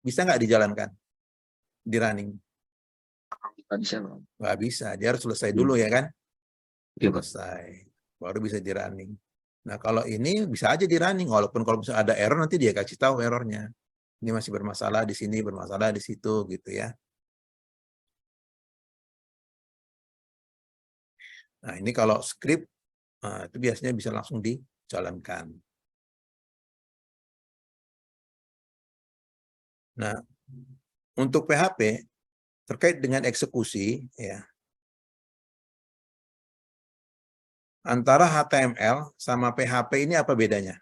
bisa nggak dijalankan di running? Nggak bisa, Pak. Nggak bisa, dia harus selesai dulu ya kan? Iya, Pak. Selesai, baru bisa di running. Nah kalau ini bisa aja di running, walaupun kalau misalnya ada error nanti dia kasih tahu errornya. Ini masih bermasalah di sini, bermasalah di situ gitu ya. Nah ini kalau script, itu biasanya bisa langsung dijalankan. Nah untuk PHP terkait dengan eksekusi ya, antara HTML sama PHP ini apa bedanya?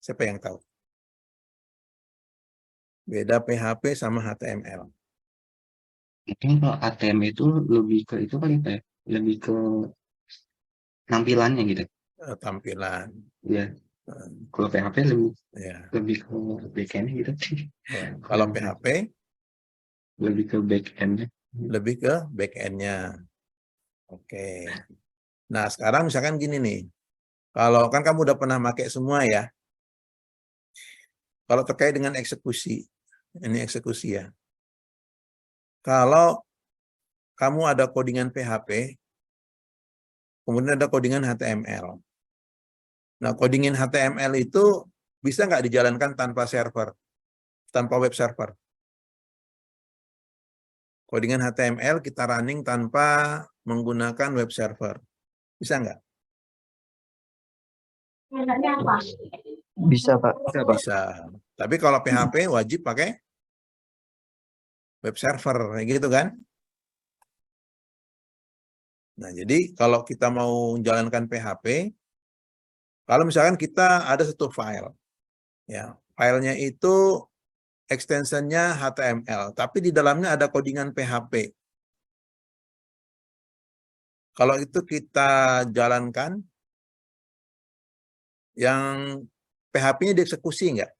Siapa yang tahu? Beda PHP sama HTML. Mungkin kalau ATM itu lebih ke itu kali, Pak, ya? Lebih ke tampilannya gitu. Tampilan. Ya, kalau PHP Ya. lebih ke backend gitu. Ya. Kalau PHP lebih ke backend-nya. lebih ke back-end-nya. Oke. Nah, sekarang misalkan gini nih. Kalau kan kamu udah pernah pakai semua ya. Kalau terkait dengan eksekusi, ini eksekusi ya. Kalau kamu ada codingan PHP, kemudian ada codingan HTML. Nah, codingan HTML itu bisa nggak dijalankan tanpa server, tanpa web server? Codingan HTML kita running tanpa menggunakan web server. Bisa nggak? Bisa, Pak. Bisa. Tapi kalau PHP wajib pakai web server, kayak gitu kan? Nah, jadi kalau kita mau menjalankan PHP, kalau misalkan kita ada satu file, ya, filenya itu extensionnya HTML, tapi di dalamnya ada codingan PHP. Kalau itu kita jalankan, yang PHP-nya dieksekusi nggak?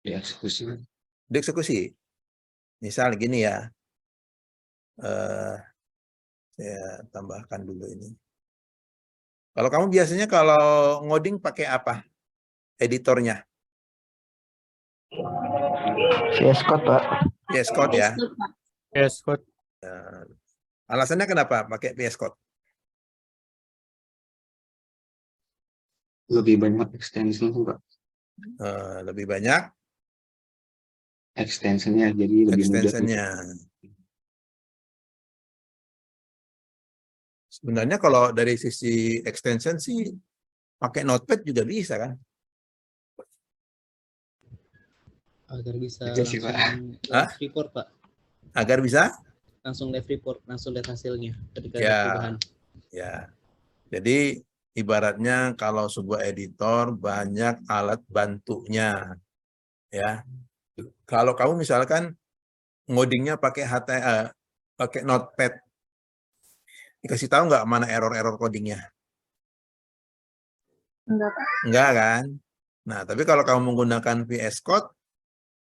Dieksekusi. Dieksekusi. Misal gini ya, saya tambahkan dulu ini. Kalau kamu biasanya kalau ngoding pakai apa? Editornya? VS Code, Pak. VS Code ya. VS Code. Alasannya kenapa pakai VS Code? Lebih banyak extension, Pak. Lebih banyak Extensionnya jadi lebih mudah. extensionnya. Sebenarnya kalau dari sisi extension sih pakai Notepad juga bisa kan? Agar bisa Itu sih, Pak. langsung Hah? live report, Pak. Agar bisa? Langsung live report, langsung lihat hasilnya ketika ada Ya, perubahan. ya. Jadi ibaratnya kalau sebuah editor banyak alat bantunya, ya. Kalau kamu misalkan ngodingnya pakai pakai Notepad, dikasih tahu nggak mana error-error codingnya? Enggak, Pak. Enggak kan? Nah, tapi kalau kamu menggunakan VS Code,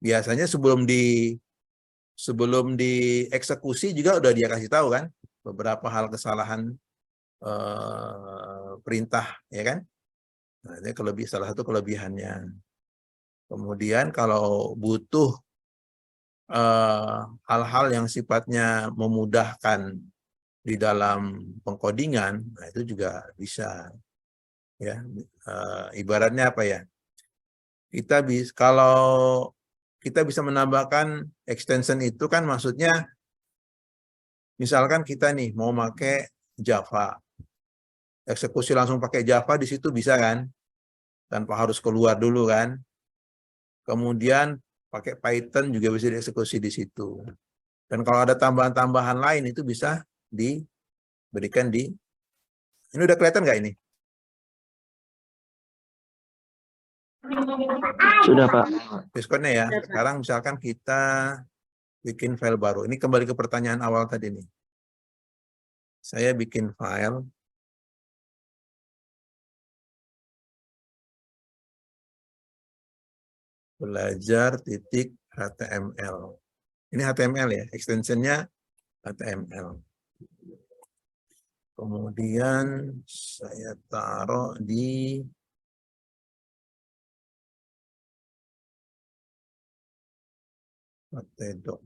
biasanya sebelum dieksekusi juga udah dia kasih tahu kan beberapa hal kesalahan perintah, ya kan? Nah, ini salah satu kelebihannya. Kemudian kalau butuh hal-hal yang sifatnya memudahkan di dalam pengkodingan, nah itu juga bisa, ya. Ibaratnya apa ya? Kalau kita bisa menambahkan extension itu kan maksudnya, misalkan kita nih mau pakai Java, eksekusi langsung pakai Java di situ bisa kan, tanpa harus keluar dulu kan. Kemudian pakai Python juga bisa dieksekusi di situ. Dan kalau ada tambahan-tambahan lain itu bisa diberikan di. Ini udah kelihatan nggak ini? Sudah, Pak. Diskonnya ya. Sekarang misalkan kita bikin file baru. Ini kembali ke pertanyaan awal tadi nih. Saya bikin file. Belajar.html. Ini HTML ya, extensionnya HTML. Kemudian saya taruh di Htdoc.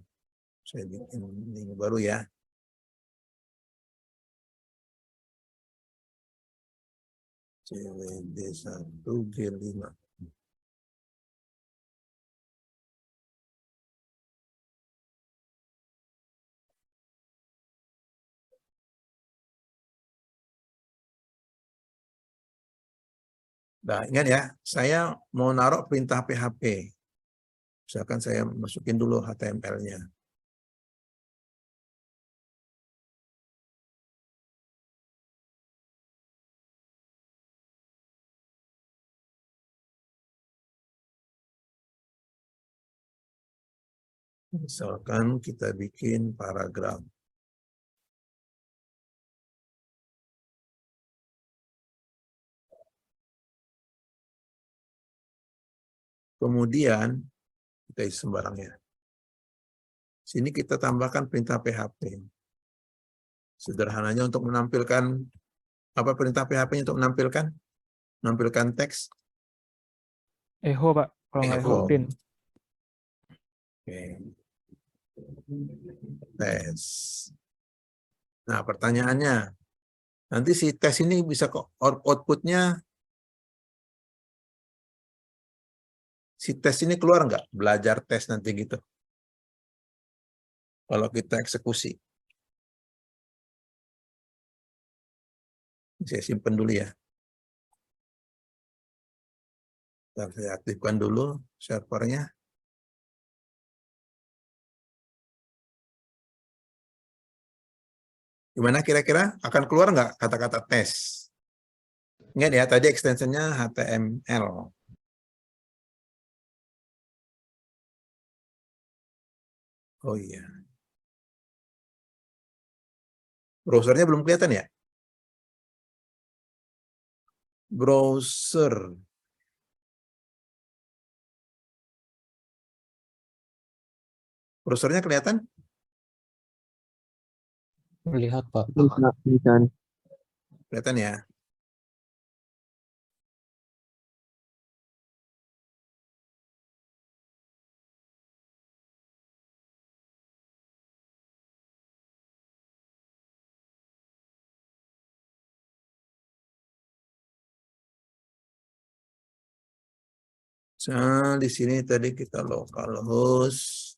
Saya bikin link baru ya. CWD 1 G5. Nah, ingat ya, saya mau naruh perintah PHP. Misalkan saya masukin dulu HTML-nya. Misalkan kita bikin paragraf. Kemudian kita isi sembarangnya. Sini kita tambahkan perintah PHP. Sederhananya untuk menampilkan apa perintah PHP-nya untuk menampilkan teks. Echo, Pak. Kalau nggak Echo. echo, print. Oke. Tes. Nah, pertanyaannya, nanti si tes ini bisa kok outputnya, si tes ini keluar nggak? Belajar tes nanti gitu. Kalau kita eksekusi. Saya simpan dulu ya. Dan saya aktifkan dulu servernya. Gimana kira-kira? Akan keluar nggak kata-kata tes? Ingat ya, tadi extensionnya HTML. Oh iya. Browsernya belum kelihatan ya? Browser. Browsernya kelihatan? Melihat, Pak. Kelihatan ya? Nah, di sini tadi kita localhost.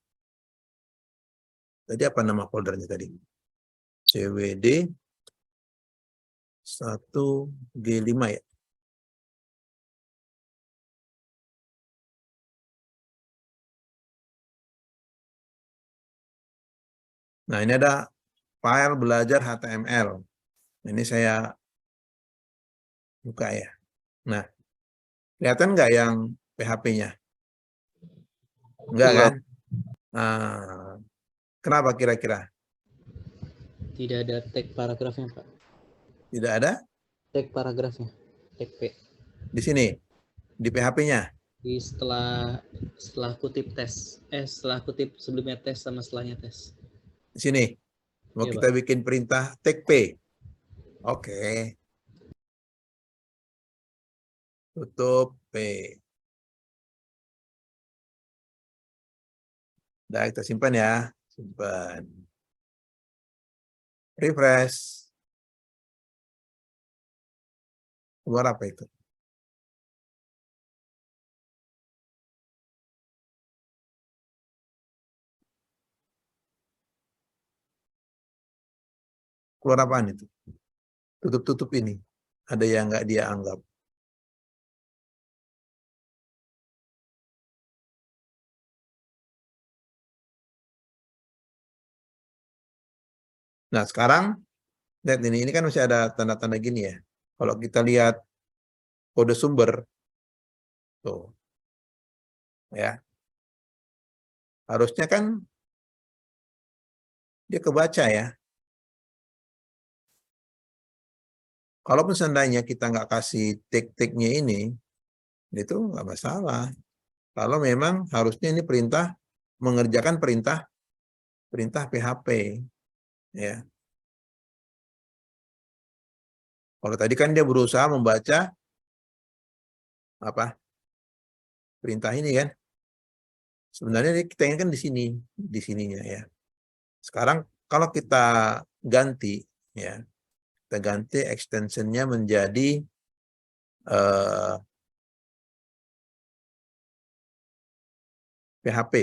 Tadi apa nama foldernya tadi? CWD 1G5 ya. Nah, ini ada file belajar HTML. Ini saya buka ya. Nah, kelihatan nggak yang PHP-nya? Enggak kan? Nah, kenapa kira-kira? Tidak ada tag paragrafnya, Pak. Tidak ada Tag paragrafnya. Tag P. di sini, di PHP-nya. Di setelah kutip tes. Setelah kutip sebelumnya tes sama setelahnya tes. Di sini. Mau Iya, kita Pak. bikin perintah tag P. Oke. Tutup P. Nah, kita simpan ya. Simpan. Refresh. Keluar apa itu? Keluar apaan itu? Tutup-tutup ini. Ada yang nggak dia anggap. Nah, sekarang lihat ini kan masih ada tanda-tanda gini ya. Kalau kita lihat kode sumber, tuh, ya, harusnya kan dia kebaca ya. Kalaupun seandainya kita nggak kasih tag-tagnya ini, itu nggak masalah. Kalau memang harusnya ini perintah mengerjakan perintah PHP, ya. Kalau tadi kan dia berusaha membaca apa perintah ini kan, Sebenarnya kita inginkan di sininya ya. Sekarang kalau kita ganti ya, kita ganti extensionnya menjadi PHP.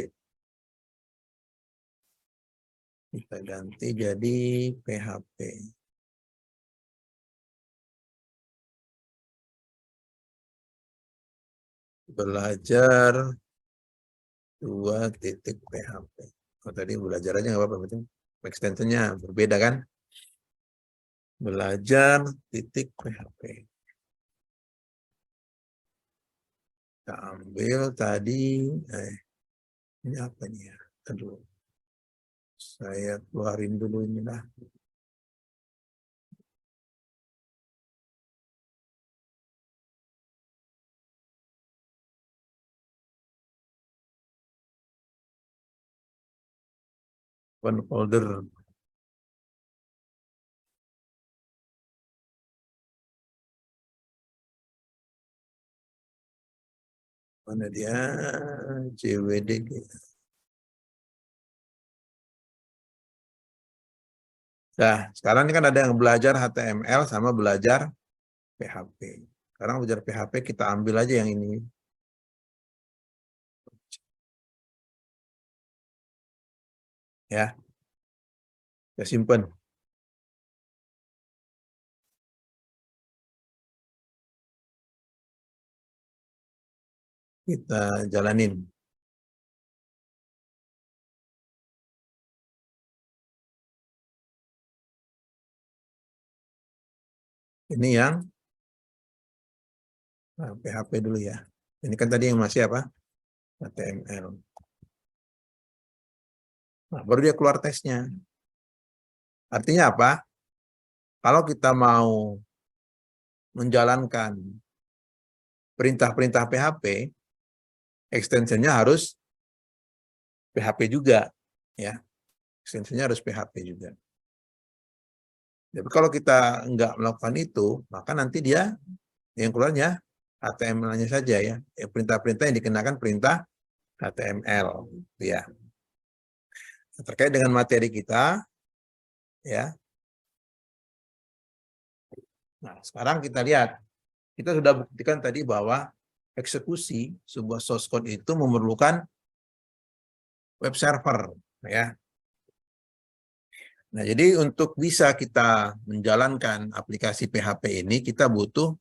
Kita ganti jadi PHP. Belajar 2.php. Oh, tadi belajar aja nggak apa-apa, penting extensionnya berbeda kan? Belajar titik PHP. Kita ambil tadi, ini apa nih ya? Aduh, saya keluarin dulu ini lah. One folder. Mana dia? JWD. Nah, sekarang ini kan ada yang belajar HTML sama belajar PHP. Sekarang belajar PHP kita ambil aja yang ini. Ya. Kita simpan. Kita jalanin. Ini yang PHP dulu ya. Ini kan tadi yang masih apa? HTML. Nah, baru dia keluar tesnya. Artinya apa? Kalau kita mau menjalankan perintah-perintah PHP, extensionnya harus PHP juga. Ya, extensionnya harus PHP juga. Tapi kalau kita nggak melakukan itu, maka nanti dia yang keluarnya HTML-nya saja ya. Perintah-perintah yang dikenakan perintah HTML. Ya. Terkait dengan materi kita, ya. Nah, sekarang kita lihat. Kita sudah buktikan tadi bahwa eksekusi sebuah source code itu memerlukan web server, ya. Nah, jadi untuk bisa kita menjalankan aplikasi PHP ini, kita butuh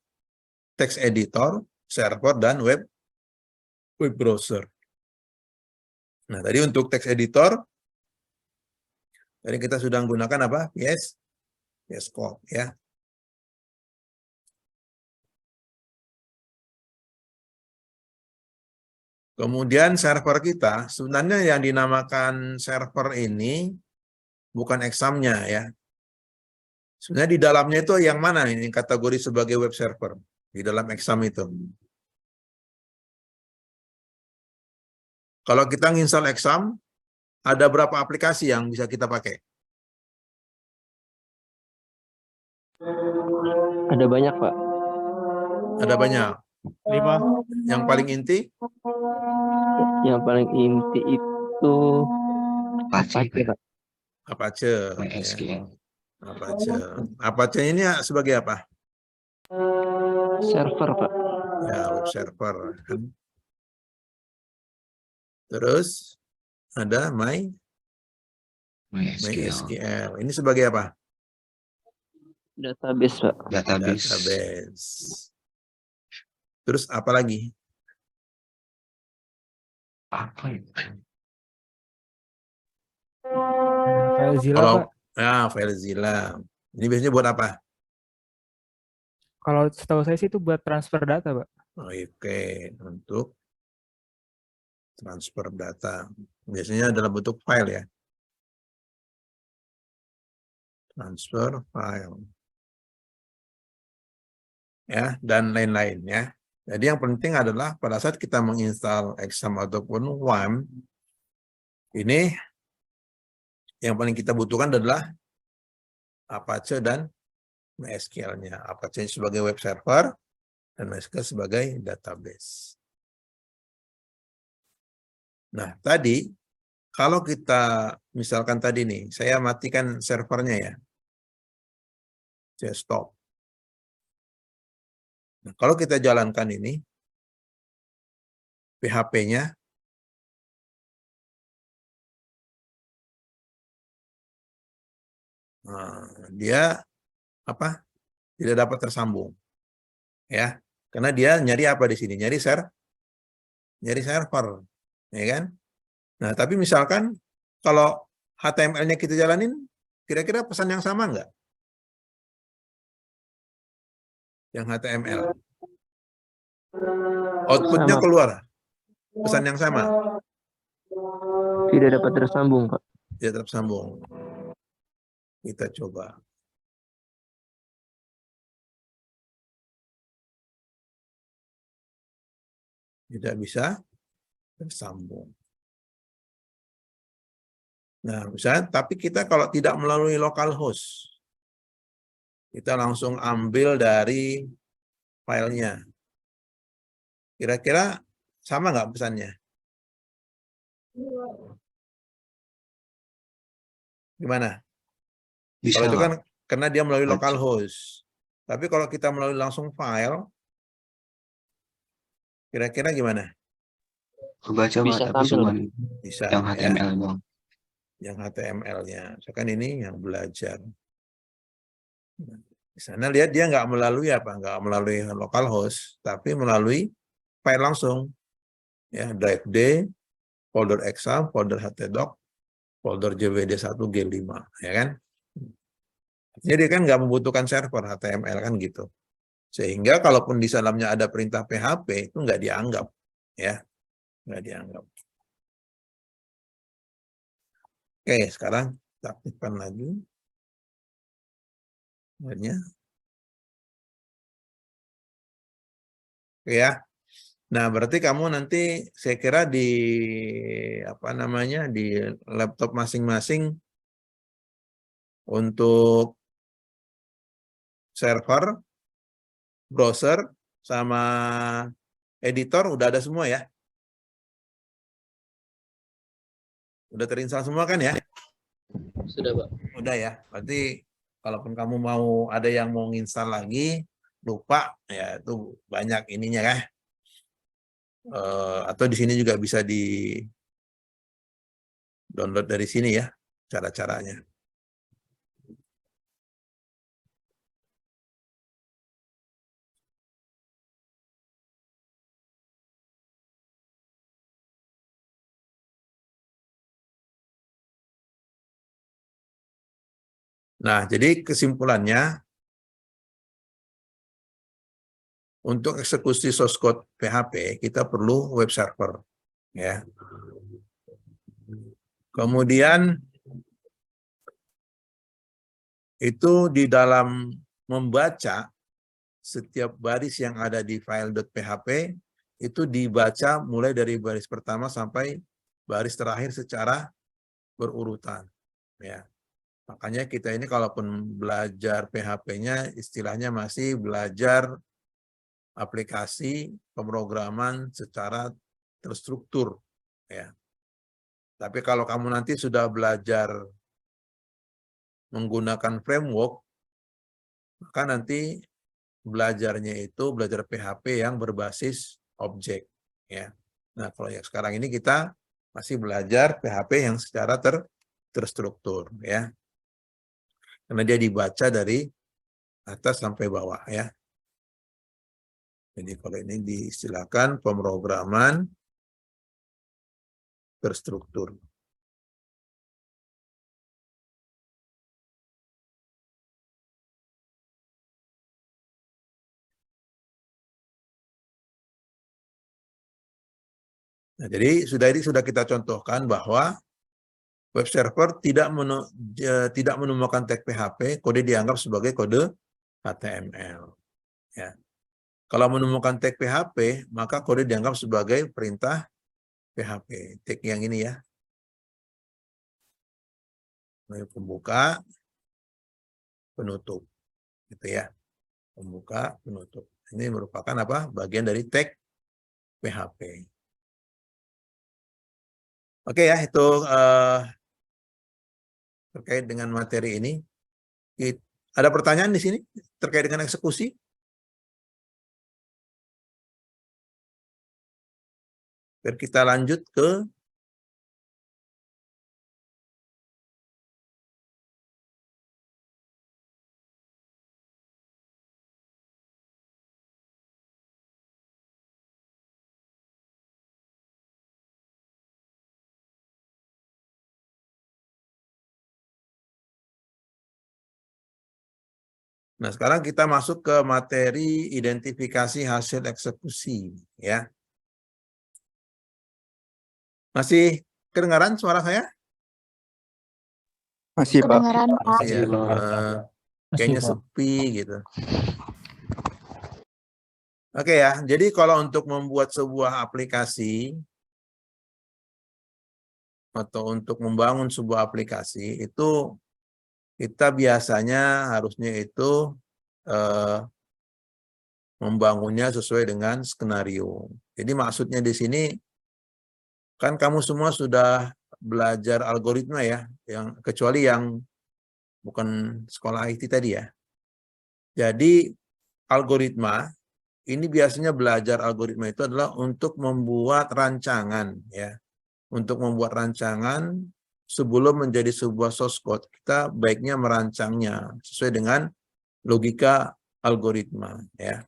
text editor, server, dan web browser. Nah, tadi untuk text editor, tadi kita sudah menggunakan apa? VS Code, ya. Kemudian server kita, sebenarnya yang dinamakan server ini bukan examnya ya. Sebenarnya di dalamnya itu yang mana ini kategori sebagai web server di dalam exam itu. Kalau kita nginstal exam, ada berapa aplikasi yang bisa kita pakai? Ada banyak, Pak. Ada banyak. 5. Yang paling inti? Yang paling inti itu Apache, Pak. Apache. Ya. MySQL. Apache. Apache ini sebagai apa? Server, Pak. Ya, web server. Terus ada MySQL. Ini sebagai apa? Database, Pak. Database. Terus apa lagi? Apa itu? FileZilla, Kalau Pak. ya, FileZilla. Ini biasanya buat apa? Kalau setahu saya sih itu buat transfer data, Pak. Oke, untuk transfer data. Biasanya dalam bentuk file ya. Transfer file. Ya, dan lain-lain ya. Jadi yang penting adalah pada saat kita menginstal exam ataupun WAM, ini yang paling kita butuhkan adalah Apache dan MySQL-nya. Apache sebagai web server dan MySQL sebagai database. Nah, tadi kalau kita misalkan tadi nih, saya matikan servernya ya. Saya stop. Nah, kalau kita jalankan ini, PHP-nya, dia apa? Tidak dapat tersambung, ya. Karena dia nyari apa di sini? Nyari server, ya kan? Nah, tapi misalkan kalau HTML-nya kita jalanin, kira-kira pesan yang sama nggak? Yang HTML. Outputnya Sama, keluar. Pesan yang sama. tidak dapat tersambung, Pak. Tidak tersambung. Kita coba. Tidak bisa tersambung. Nah, misalnya, tapi kita kalau tidak melalui localhost, kita langsung ambil dari filenya. Kira-kira sama nggak pesannya? Gimana? Bisa, Kalau itu Pak. kan karena dia melalui Baca. localhost. Tapi kalau kita melalui langsung file, kira-kira gimana? Kebaca, Pak, Bisa tapi tampil, cuma Bisa yang ya, HTML doang. yang HTML-nya. Misalkan ini yang belajar. Di sana lihat dia nggak melalui apa? Nggak melalui localhost, tapi melalui file langsung. Ya, drive D, folder exam, folder htdoc, folder jwd1 g5, ya kan? Jadi kan nggak membutuhkan server HTML kan gitu. Sehingga kalaupun di dalamnya ada perintah PHP itu nggak dianggap, ya, nggak dianggap. Oke, sekarang kita aktifkan lagi. Oke ya. Nah, berarti kamu nanti saya kira di apa namanya di laptop masing-masing untuk server, browser, sama editor udah ada semua ya? Udah terinstall semua kan ya? Sudah, Pak. Udah ya. Berarti kalaupun kamu mau ada yang mau nginstal lagi, lupa ya itu banyak ininya ya. Atau di sini juga bisa di download dari sini ya cara-caranya. Nah, jadi kesimpulannya untuk eksekusi source code PHP kita perlu web server ya. Kemudian itu di dalam membaca setiap baris yang ada di file.php itu dibaca mulai dari baris pertama sampai baris terakhir secara berurutan ya. Makanya kita ini kalaupun belajar PHP-nya istilahnya masih belajar aplikasi pemrograman secara terstruktur ya. Tapi kalau kamu nanti sudah belajar menggunakan framework, maka nanti belajarnya itu belajar PHP yang berbasis objek ya. Nah, kalau yang sekarang ini kita masih belajar PHP yang secara terstruktur ya. Karena dia dibaca dari atas sampai bawah ya. Jadi kalau ini diistilahkan pemrograman terstruktur. Nah, jadi sudah kita contohkan bahwa web server tidak menemukan tag PHP, kode dianggap sebagai kode HTML. Ya. Kalau menemukan tag PHP, maka kode dianggap sebagai perintah PHP. Tag yang ini ya. Pembuka, penutup. Gitu ya. Pembuka, penutup. Ini merupakan apa? Bagian dari tag PHP. Oke ya, itu terkait dengan materi ini. Ada pertanyaan di sini terkait dengan eksekusi? Biar kita lanjut ke Nah, sekarang kita masuk ke materi identifikasi hasil eksekusi, ya. Masih kedengaran suara saya? Masih Pak. Kedengeran, Pak. Masih ya. Kayaknya Pak. sepi gitu. Oke ya, jadi kalau untuk membuat sebuah aplikasi atau untuk membangun sebuah aplikasi itu kita biasanya harusnya itu membangunnya sesuai dengan skenario. Jadi maksudnya di sini kan kamu semua sudah belajar algoritma ya, yang kecuali yang bukan sekolah IT tadi ya. Jadi algoritma ini biasanya belajar algoritma itu adalah untuk membuat rancangan ya. Untuk membuat rancangan sebelum menjadi sebuah source code, kita baiknya merancangnya sesuai dengan logika algoritma ya.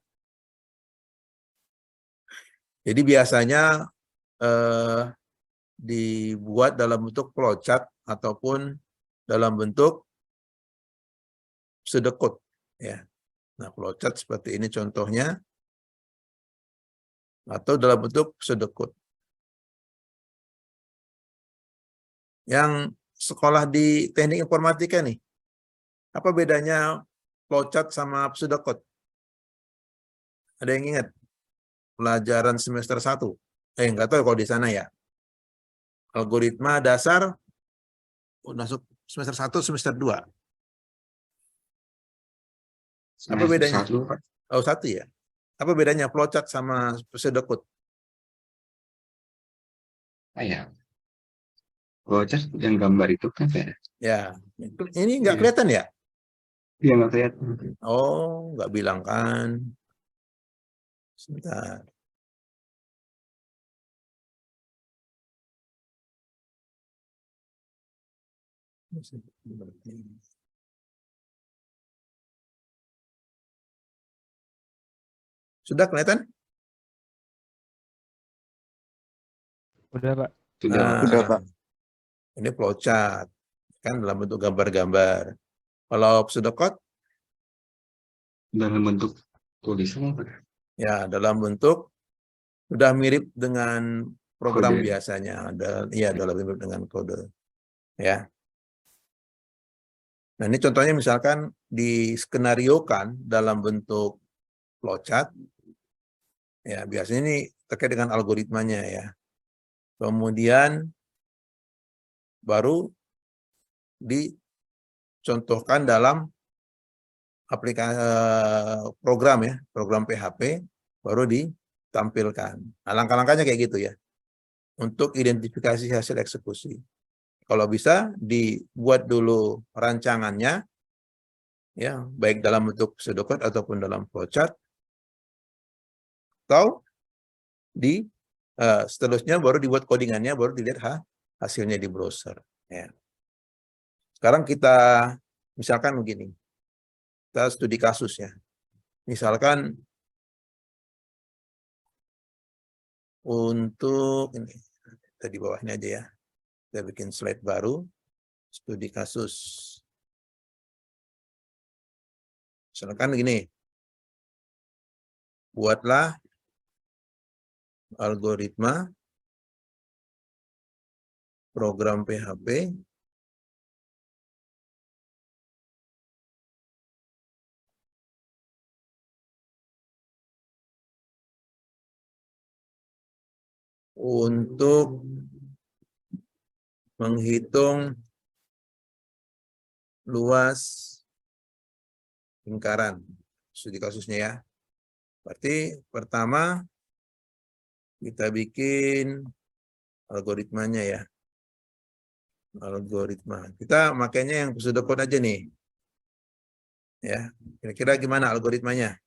Jadi biasanya dibuat dalam bentuk flowchart ataupun dalam bentuk pseudocode ya. Nah, flowchart seperti ini contohnya atau dalam bentuk pseudocode. Yang sekolah di teknik informatika nih, apa bedanya flowchart sama pseudocode? Ada yang ingat? Pelajaran semester 1. Nggak tahu kalau di sana ya. Algoritma dasar masuk semester 1, semester 2. Apa bedanya? Satu, Pak. Oh, 1 ya. Apa bedanya flowchart sama pseudocode? Ya. Flowchart yang gambar itu kan beda. Ya, ini nggak Iya. kelihatan ya? Iya, nggak kelihatan. Oh, nggak bilang kan. Sebentar. Sudah kelihatan? Udah, Pak. Sudah. Nah, Sudah, Pak. ini flowchart kan dalam bentuk gambar-gambar. Kalau pseudocode Dalam bentuk tulisan, Pak. ya dalam bentuk sudah mirip dengan program Kode. biasanya. Dalam mirip dengan kode. Ya. Nah, ini contohnya misalkan diskenariokan dalam bentuk flowchart. Ya, biasanya ini terkait dengan algoritmanya ya. Kemudian baru dicontohkan dalam aplikasi program ya, program PHP baru ditampilkan. Nah, langkah-langkahnya kayak gitu ya. Untuk identifikasi hasil eksekusi. Kalau bisa dibuat dulu rancangannya ya, baik dalam bentuk pseudocode ataupun dalam flowchart. Atau seterusnya baru dibuat codingannya, baru dilihat hasilnya di browser. Ya. Sekarang kita misalkan begini, kita studi kasus ya. Misalkan untuk ini, kita di bawah ini aja ya. Kita bikin slide baru, studi kasus. Misalkan gini, buatlah algoritma program PHP untuk menghitung luas lingkaran. Studi kasusnya ya. Berarti pertama kita bikin algoritmanya ya. Algoritma. Kita makanya yang pseudocode aja nih. Ya, kira-kira gimana algoritmanya?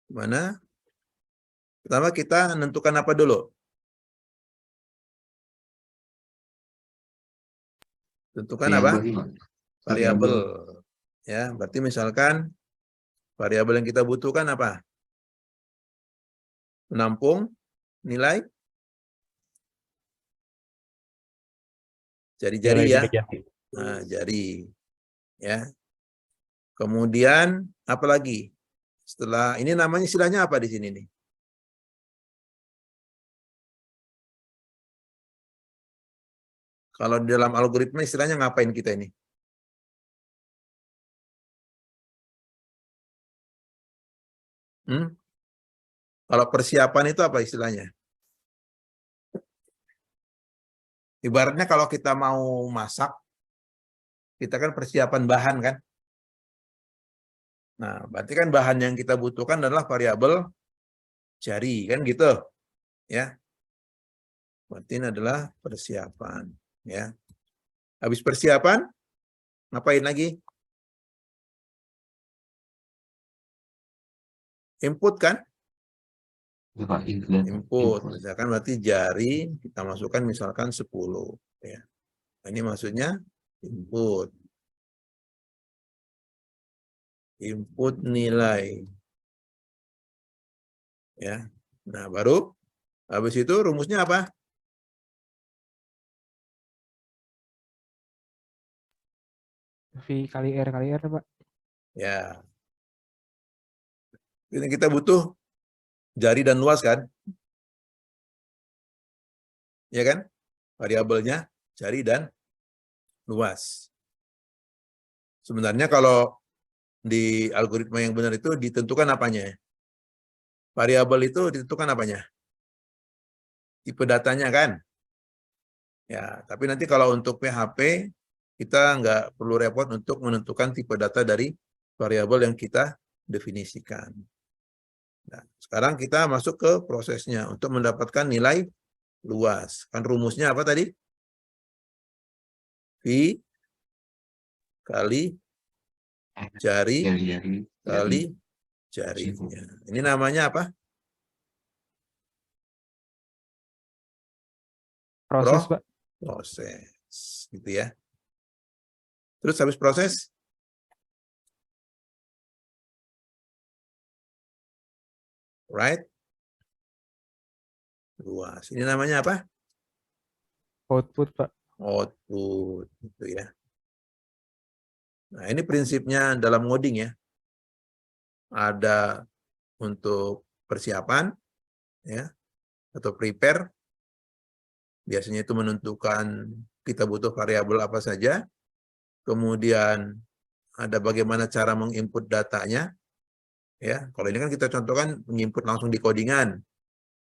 Gimana? Pertama kita menentukan apa dulu? Tentukan apa? Variabel, Pak. Variabel. Ya, berarti misalkan variabel yang kita butuhkan apa? Menampung nilai jari-jari ya. Nah, jari. Ya. Kemudian apa lagi? Setelah ini namanya istilahnya apa di sini nih? Kalau di dalam algoritma istilahnya ngapain kita ini? Kalau persiapan itu apa istilahnya? Ibaratnya kalau kita mau masak, kita kan persiapan bahan kan? Nah, berarti kan bahan yang kita butuhkan adalah variabel jari, kan gitu? Ya. Berarti ini adalah persiapan, ya. Habis persiapan, ngapain lagi? Input kan? Ya, Pak, input. Input. Misalkan berarti jari kita masukkan misalkan 10, ya. Nah, ini maksudnya input. Input nilai. Ya. Nah, baru habis itu rumusnya apa? V kali R, Pak. Ya. Ini kita butuh jari dan luas kan? Ya kan? Variabelnya jari dan luas. Sebenarnya kalau di algoritma yang benar itu ditentukan apanya? Variabel itu ditentukan apanya? Tipe datanya kan? Ya, tapi nanti kalau untuk PHP kita nggak perlu repot untuk menentukan tipe data dari variabel yang kita definisikan. Nah, sekarang kita masuk ke prosesnya untuk mendapatkan nilai luas. Kan rumusnya apa tadi? V kali jari kali jarinya. Ini namanya apa? Proses, Pak. Proses. Gitu ya. Terus habis proses, right? Luas. Ini namanya apa? Output, Pak. Output. Gitu ya. Nah, ini prinsipnya dalam ngoding ya. Ada untuk persiapan, ya, atau prepare. Biasanya itu menentukan kita butuh variabel apa saja. Kemudian ada bagaimana cara menginput datanya. Ya, kalau ini kan kita contohkan menginput langsung di codingan.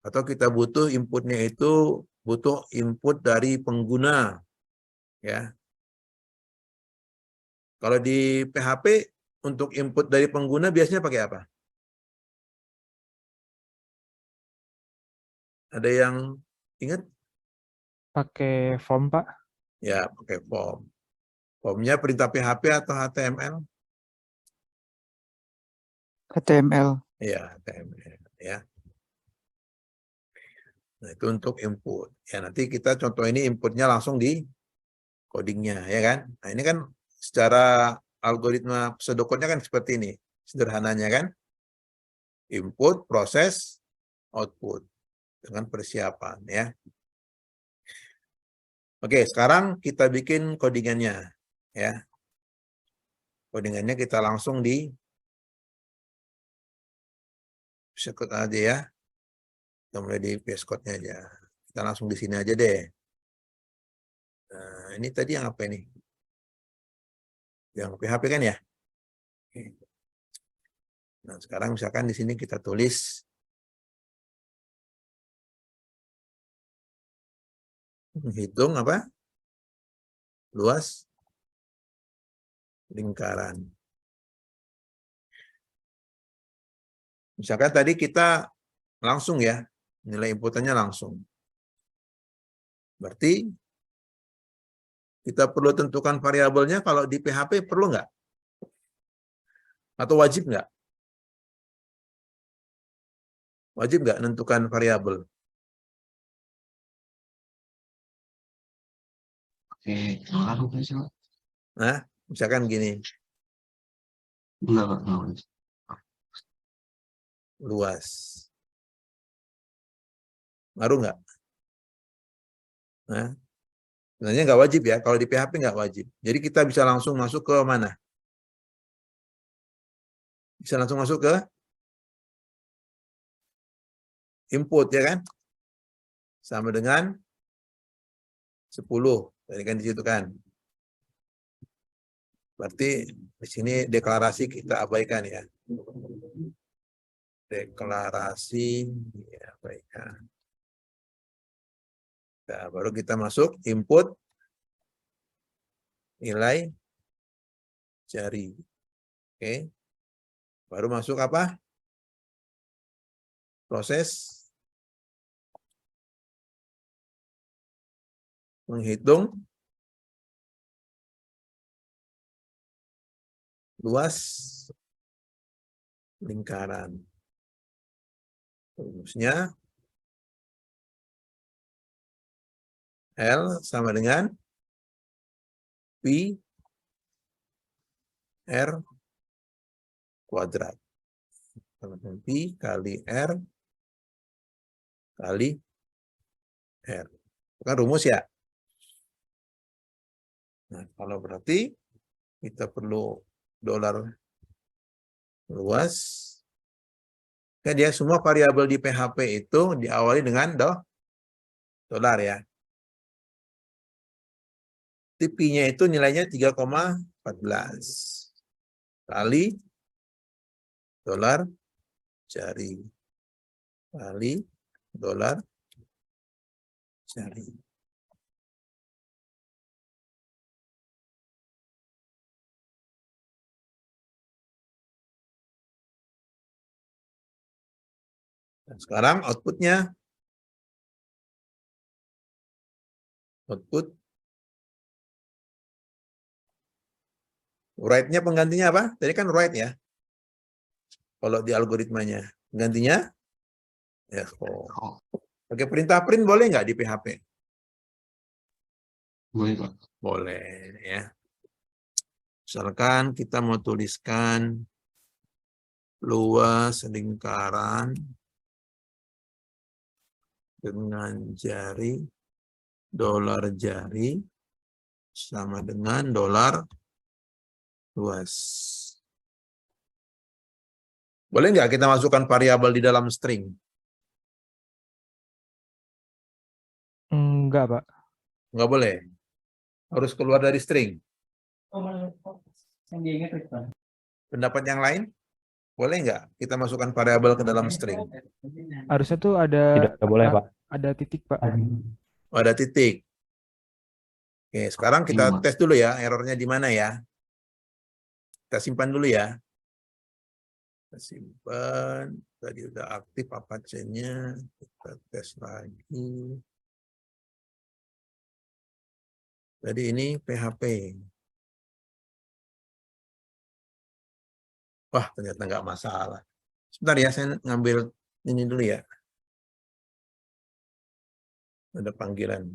Atau kita butuh inputnya itu butuh input dari pengguna. Ya. Kalau di PHP untuk input dari pengguna biasanya pakai apa? Ada yang ingat? Pakai form, Pak. Ya, pakai form. Formnya perintah PHP atau HTML? HTML. Ya, HTML. Ya. Nah, itu untuk input. Ya, nanti kita contoh ini inputnya langsung di codingnya, ya kan? Nah, ini kan secara algoritma pseudocode-nya kan seperti ini. Sederhananya kan? Input, proses, output. Dengan persiapan, ya. Oke, sekarang kita bikin codingannya, ya. Codingannya kita langsung di Xcode aja ya. Kita mulai di VS Code-nya aja. Kita langsung di sini aja deh. Nah, ini tadi yang apa ini? Yang PHP kan ya? Oke. Nah, sekarang misalkan di sini kita tulis menghitung apa? Luas lingkaran. Misalkan tadi kita Langsung ya, nilai inputannya langsung. Berarti kita perlu tentukan variabelnya kalau di PHP perlu nggak? Atau wajib nggak? Wajib nggak menentukan variabel? Oke, ngaruh kan sih, Pak? Nah, misalkan gini, Enggak, Pak, enggak wajib. luas. Ngaruh nggak? Nah, sebenarnya nggak wajib ya. Kalau di PHP nggak wajib. Jadi kita bisa langsung masuk ke mana? Bisa langsung masuk ke input ya kan? Sama dengan 10. Tadi kan di situ kan. Berarti di sini deklarasi kita abaikan ya. Deklarasi diabaikan. Nah, baru kita masuk input nilai jari. Oke. Baru masuk apa? Proses menghitung luas lingkaran. Rumusnya L sama dengan Pi R kuadrat. Pi kali R kali R. Bukan rumus ya. Nah, kalau berarti kita perlu dolar luas. Kan dia semua variabel di PHP itu diawali dengan dolar ya. Pi-nya itu nilainya 3,14 kali dolar jari kali dolar jari. Dan sekarang outputnya output write-nya penggantinya apa? Tadi kan write ya. Kalau di algoritmanya penggantinya ya. Oh, Pakai perintah print boleh nggak di PHP? boleh, Pak. Boleh ya. Misalkan kita mau tuliskan luas lingkaran dengan jari dolar jari sama dengan dolar luas. Boleh nggak kita masukkan variabel di dalam string? Enggak, Pak. Nggak boleh. Harus keluar dari string. Pendapat yang lain? Boleh nggak kita masukkan variabel ke dalam string? Harusnya tuh ada Tidak boleh, Pak. ada titik, Pak. Oh, ada titik. Oke, sekarang kita Iya, Pak. tes dulu ya, errornya di mana ya. Kita simpan dulu ya. Kita simpan. Tadi udah aktif apa chain-nya. Kita tes lagi. Jadi ini PHP. Wah, ternyata nggak masalah. Sebentar ya, saya ngambil ini dulu ya. Ada panggilan.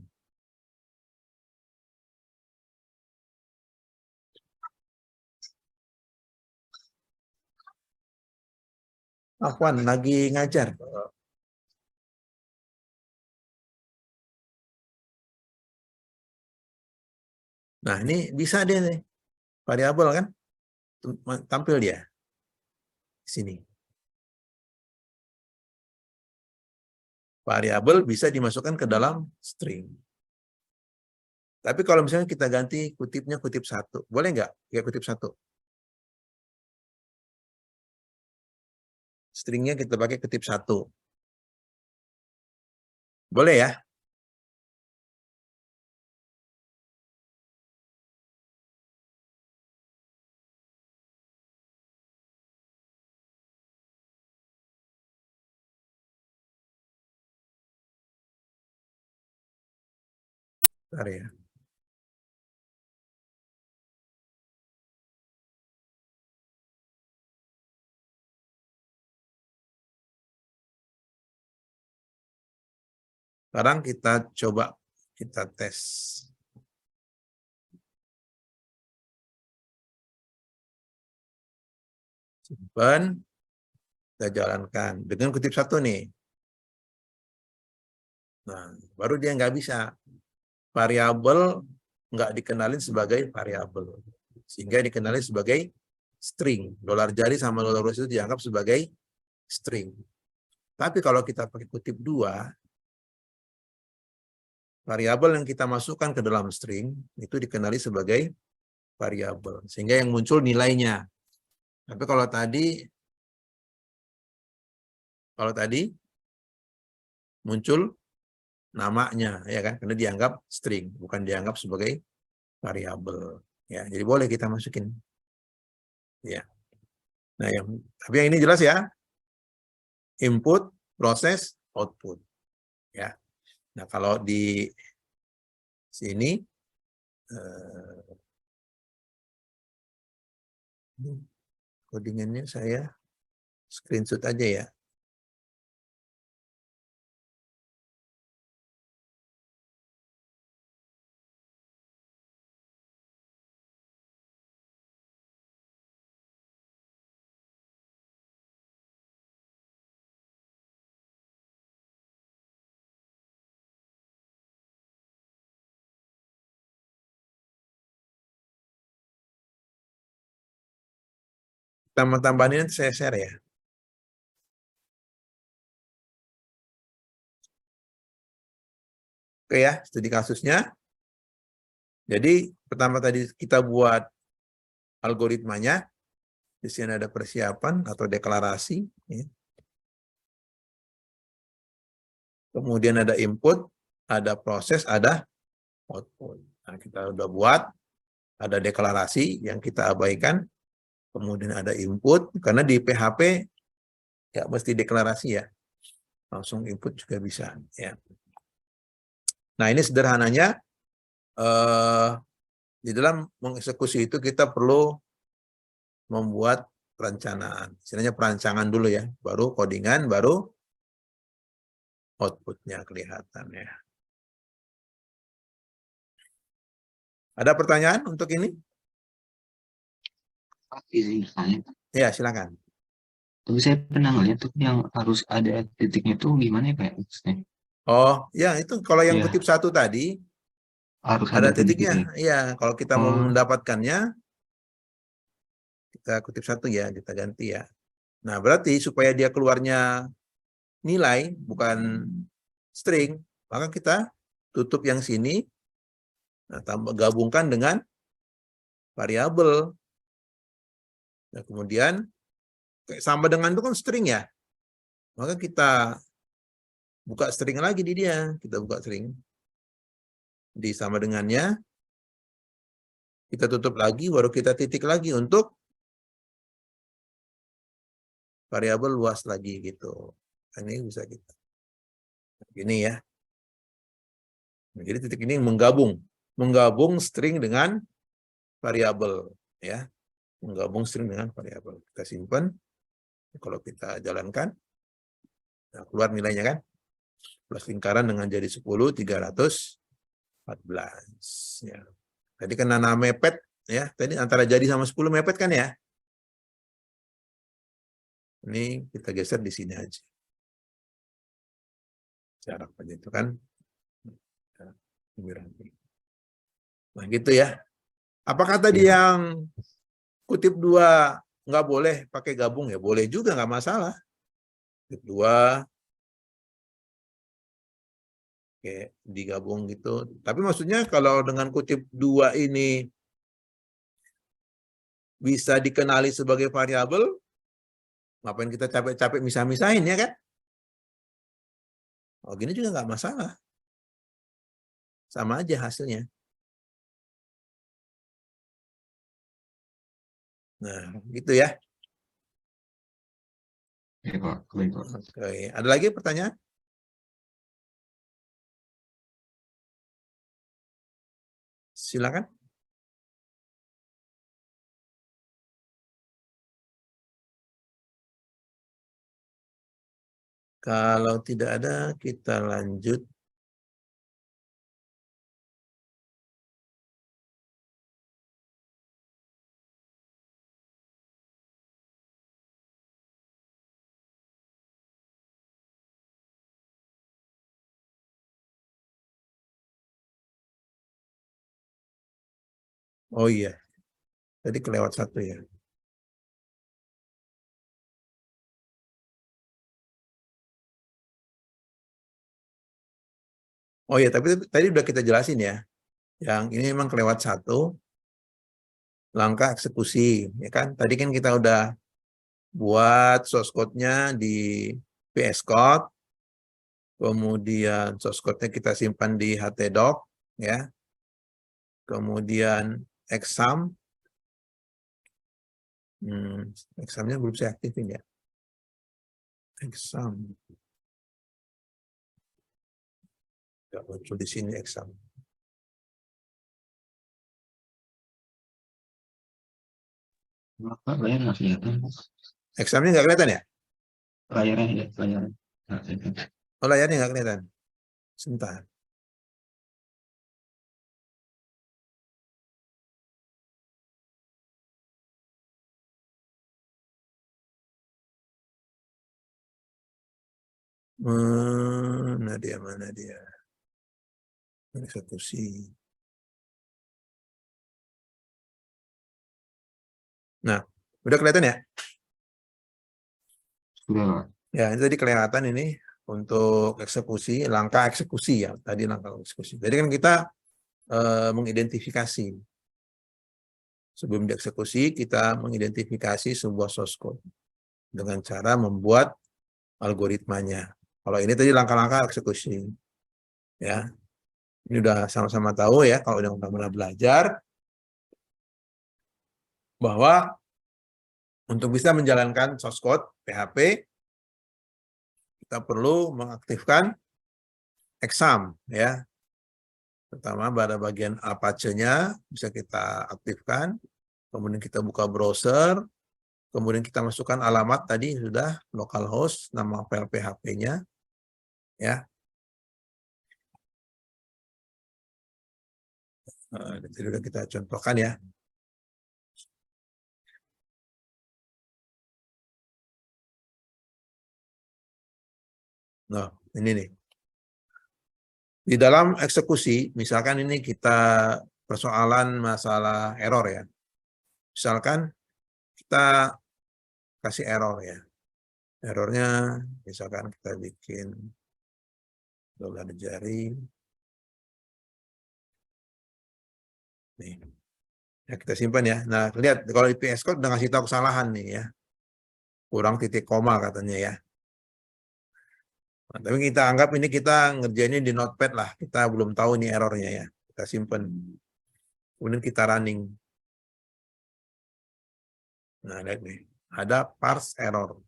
Afwan, lagi ngajar. Nah, ini bisa deh nih. Variabel kan? Tampil dia. Di sini. Variabel bisa dimasukkan ke dalam string. Tapi kalau misalnya kita ganti kutipnya kutip 1, boleh nggak? Ya kutip 1. Stringnya kita pakai kutip 1. Boleh ya? Bentar ya. Sekarang kita coba kita tes. Simpan, kita jalankan. Dengan kutip 1 nih. Nah, baru dia nggak bisa. Variabel nggak dikenalin sebagai variabel. Sehingga dikenalin sebagai string. Dolar jari sama dolar US itu dianggap sebagai string. Tapi kalau kita pakai kutip 2, variabel yang kita masukkan ke dalam string itu dikenali sebagai variabel. Sehingga yang muncul nilainya. Tapi kalau tadi muncul namanya, ya kan? Karena dianggap string, bukan dianggap sebagai variabel. Ya, jadi boleh kita masukin. Ya. Nah, tapi yang ini jelas ya. Input, proses, output. Ya. Nah, kalau di sini codingannya saya screenshot aja ya. Tambah-tambahin saya share ya. Oke ya, studi kasusnya. Jadi pertama tadi kita buat algoritmanya. Di sini ada persiapan atau deklarasi. Ya. Kemudian ada input, ada proses, ada output. Nah, kita udah buat, ada deklarasi yang kita abaikan. Kemudian ada input, karena di PHP ya mesti deklarasi ya. Langsung input juga bisa. Ya. Nah, ini sederhananya. Di dalam mengeksekusi itu kita perlu membuat perencanaan. Istilahnya perancangan dulu ya, baru codingan, baru outputnya kelihatan ya. Ada pertanyaan untuk ini? Izin saya. Ya, silakan. Tapi saya pernah ngeliat tuh yang harus ada titiknya tuh gimana ya Pak? Maksudnya, Oh, ya itu kalau yang Iya. kutip 1 tadi, harus ada ada titik titiknya. gitu ya? Iya, kalau kita mau Oh. mendapatkannya, kita kutip 1 ya, kita ganti ya. Nah, berarti supaya dia keluarnya nilai, bukan string, maka kita tutup yang sini, nah, gabungkan dengan variabel. Nah, kemudian sama dengan itu kan string ya. Maka kita buka string lagi di dia. Kita buka string. Di sama dengannya. Kita tutup lagi, baru kita titik lagi untuk variabel luas lagi gitu. Ini bisa kita. Ini ya. Nah, jadi titik ini menggabung string dengan variabel ya. Menggabung string dengan variabel. Kita simpan. Kalau kita jalankan, nah keluar nilainya kan. Plus lingkaran dengan jadi 10, 314. Ya. Tadi kan nana mepet ya. Tadi antara jadi sama 10 mepet kan ya. Ini kita geser di sini aja. Jarak aja itu kan. Nah gitu ya. Apakah tadi yang kutip 2 nggak boleh pakai gabung ya? Boleh juga, nggak masalah. Kutip 2 kayak digabung gitu. Tapi maksudnya kalau dengan kutip 2 ini bisa dikenali sebagai variabel, ngapain kita capek-capek misah-misahin ya kan? Oh gini juga nggak masalah. Sama aja hasilnya. Nah, gitu ya. Ya Pak, baik Pak. Oke, ada lagi pertanyaan? Silakan. Kalau tidak ada, kita lanjut. Oh iya, tadi kelewat satu ya. Oh iya, tapi tadi udah kita jelasin ya. Yang ini memang kelewat satu, langkah eksekusi, ya kan? Tadi kan kita udah buat source code-nya di VS Code, kemudian source code-nya kita simpan di htdoc, ya. Kemudian exam, examnya belum saya aktifin ya. Exam, nggak muncul di sini exam. Pak, layar nggak kelihatan. Examnya nggak kelihatan ya? Layarnya ya, layarnya. Nggak kelihatan. Oh, layarnya nggak kelihatan. Sebentar. Mana dia? Eksekusi. Nah, udah kelihatan ya? Sudah, Pak. Ya, ini tadi kelihatan ini untuk eksekusi, langkah eksekusi ya. Tadi langkah eksekusi. Jadi kan kita mengidentifikasi. Sebelum dieksekusi, kita mengidentifikasi sebuah source code dengan cara membuat algoritmanya. Kalau ini tadi langkah-langkah eksekusi. Ya. Ini udah sama-sama tahu ya, kalau udah pernah belajar, bahwa untuk bisa menjalankan source code PHP, kita perlu mengaktifkan exam, ya. Pertama pada bagian Apache-nya bisa kita aktifkan, kemudian kita buka browser, kemudian kita masukkan alamat tadi sudah localhost, nama file PHP-nya, ya. Jadi sudah kita contohkan ya. Nah, ini nih. Di dalam eksekusi, misalkan ini kita persoalan masalah error ya. Misalkan kita kasih error ya. Errornya misalkan kita bikin $jari. Nih. Ya, kita simpan ya. Nah, lihat kalau di VS Code udah ngasih tahu kesalahan nih ya. Kurang titik koma katanya ya. Nah, tapi kita anggap ini kita ngerjainnya di Notepad lah. Kita belum tahu ini errornya ya. Kita simpan. Kemudian kita running. Nah, lihat nih. Ada parse error.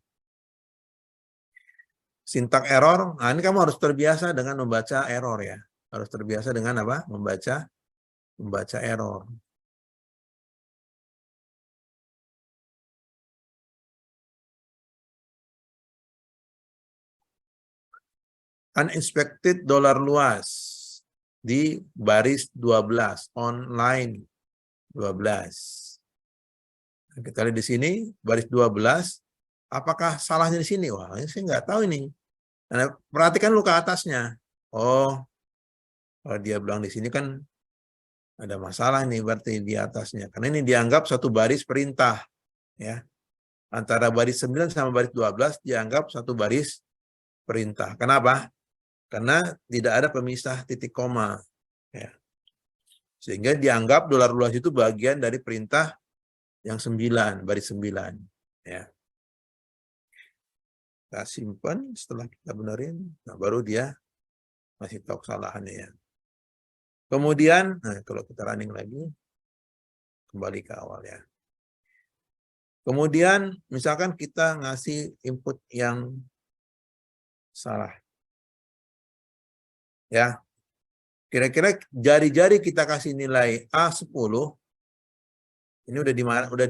Sintak error. Nah, ini kamu harus terbiasa dengan membaca error ya. Harus terbiasa dengan apa? Membaca error. Uninspected dolar luas di baris 12 online 12. Nah, kita lihat di sini baris 12. Apakah salahnya di sini? Wah, ini saya nggak tahu ini. Nah, perhatikan lu ke atasnya. Oh, kalau dia bilang di sini kan ada masalah nih berarti di atasnya. Karena ini dianggap satu baris perintah, ya. Antara baris 9 sama baris 12 dianggap satu baris perintah. Kenapa? Karena tidak ada pemisah titik koma. Ya. Sehingga dianggap dolar luas itu bagian dari perintah yang 9, baris 9. Ya. Kita simpan, setelah kita benerin, nah baru dia masih tahu kesalahannya ya. Kemudian, nah kalau kita running lagi, kembali ke awal ya. Kemudian, misalkan kita ngasih input yang salah. Ya, Kira-kira jari-jari kita kasih nilai A10, ini udah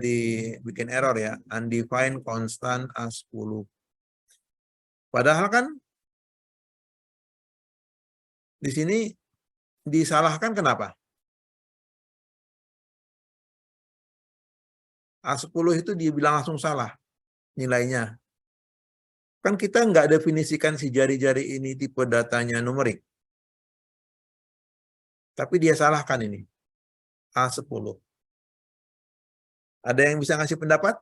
dibikin error ya, undefined constant A10. Padahal kan di sini disalahkan kenapa? A10 itu dibilang langsung salah nilainya. Kan kita nggak definisikan si jari-jari ini tipe datanya numerik. Tapi dia salahkan ini. A10. Ada yang bisa ngasih pendapat?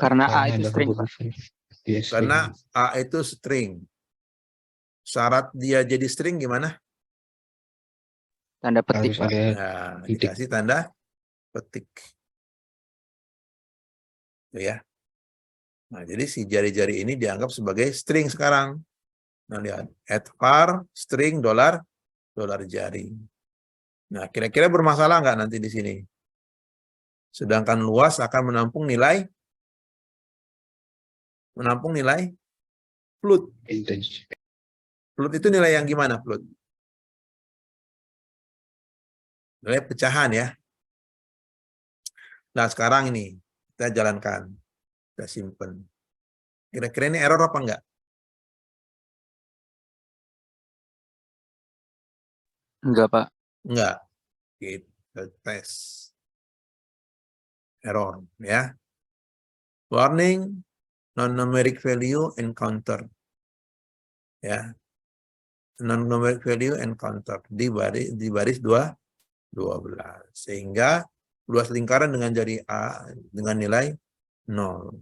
Karena A itu ada string, Pak. huruf dia Karena string. A itu string. Syarat dia jadi string gimana? Tanda petik, Harus Pak. ada Nah, titik. dikasih tanda petik. Tuh ya. Nah, jadi si jari-jari ini dianggap sebagai string sekarang. Nah, lihat. Add var, string, dolar jari. Nah, kira-kira bermasalah nggak nanti di sini? Sedangkan luas akan menampung nilai float. Integer. Float itu nilai yang gimana float? Nilai pecahan ya. Nah, sekarang ini kita jalankan. Kita simpen. Kira-kira ini error apa enggak? Enggak, Pak. Enggak. Kita tes. Error ya. Warning, non-numeric value encounter. Ya. Non-numeric value encounter di baris 12. Sehingga luas lingkaran dengan jari A dengan nilai 0.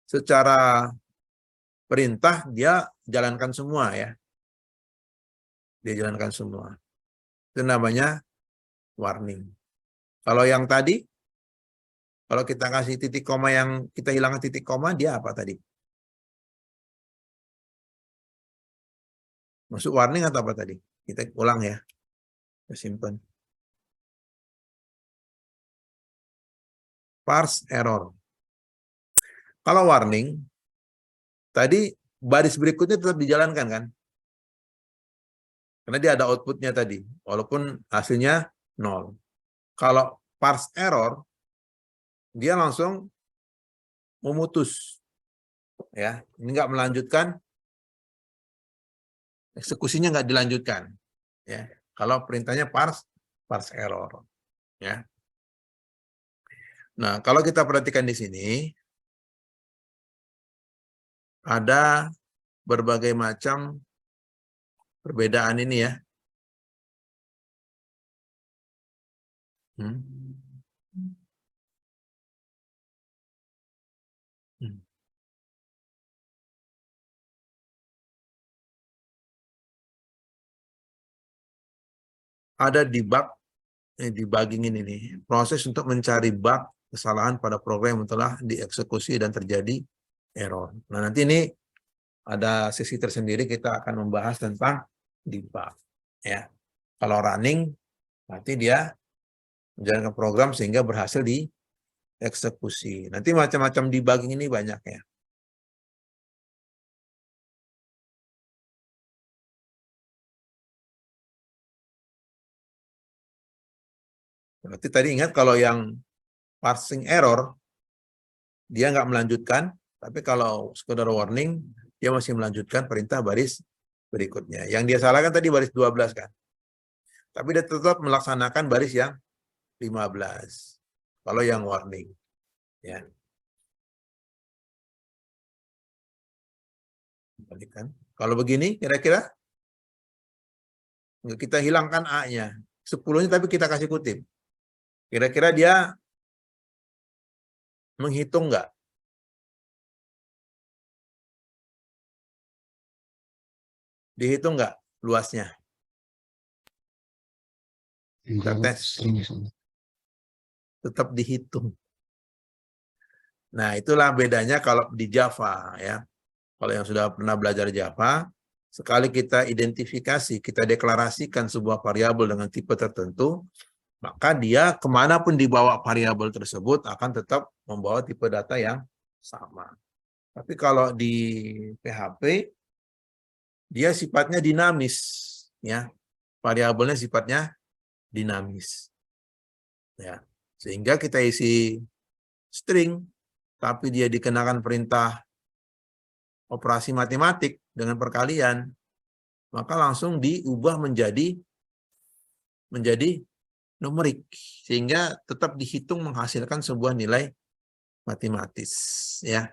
Secara perintah dia jalankan semua ya. Dia jalankan semua. Itu namanya warning. Kalau yang tadi, kalau kita kasih titik koma yang kita hilangkan titik koma, dia apa tadi? Masuk warning atau apa tadi? Kita ulang ya. Kita simpan. Parse error. Kalau warning, tadi baris berikutnya tetap dijalankan kan? Karena dia ada outputnya tadi, walaupun hasilnya 0. Kalau parse error, dia langsung memutus. Ya, ini nggak melanjutkan, eksekusinya nggak dilanjutkan. Ya, kalau perintahnya parse error. Ya. Nah, kalau kita perhatikan di sini, ada berbagai macam perbedaan ini ya. Ada debugging ini, proses untuk mencari bug, kesalahan pada program yang telah dieksekusi dan terjadi error. Nah, nanti ini ada sesi tersendiri kita akan membahas tentang debug. Ya, kalau running, nanti dia menjalankan program sehingga berhasil dieksekusi. Nanti macam-macam debugging ini banyak ya. Berarti tadi ingat kalau yang parsing error, dia nggak melanjutkan, tapi kalau sekedar warning, dia masih melanjutkan perintah baris berikutnya. Yang dia salahkan tadi baris 12 kan. Tapi dia tetap melaksanakan baris yang 15. Kalau yang warning. Ya. Kalau begini, kira-kira kita hilangkan A-nya. 10-nya tapi kita kasih kutip. Kira-kira dia menghitung nggak? Dihitung nggak luasnya? Kita tes. Tetap dihitung. Nah, itulah bedanya kalau di Java ya. Kalau yang sudah pernah belajar Java, sekali kita identifikasi, kita deklarasikan sebuah variabel dengan tipe tertentu, maka dia kemanapun dibawa variabel tersebut akan tetap membawa tipe data yang sama. Tapi kalau di PHP, dia sifatnya dinamis, ya. Variabelnya sifatnya dinamis. Ya. Sehingga kita isi string, tapi dia dikenakan perintah operasi matematik dengan perkalian, maka langsung diubah menjadi numerik, sehingga tetap dihitung menghasilkan sebuah nilai matematis, ya.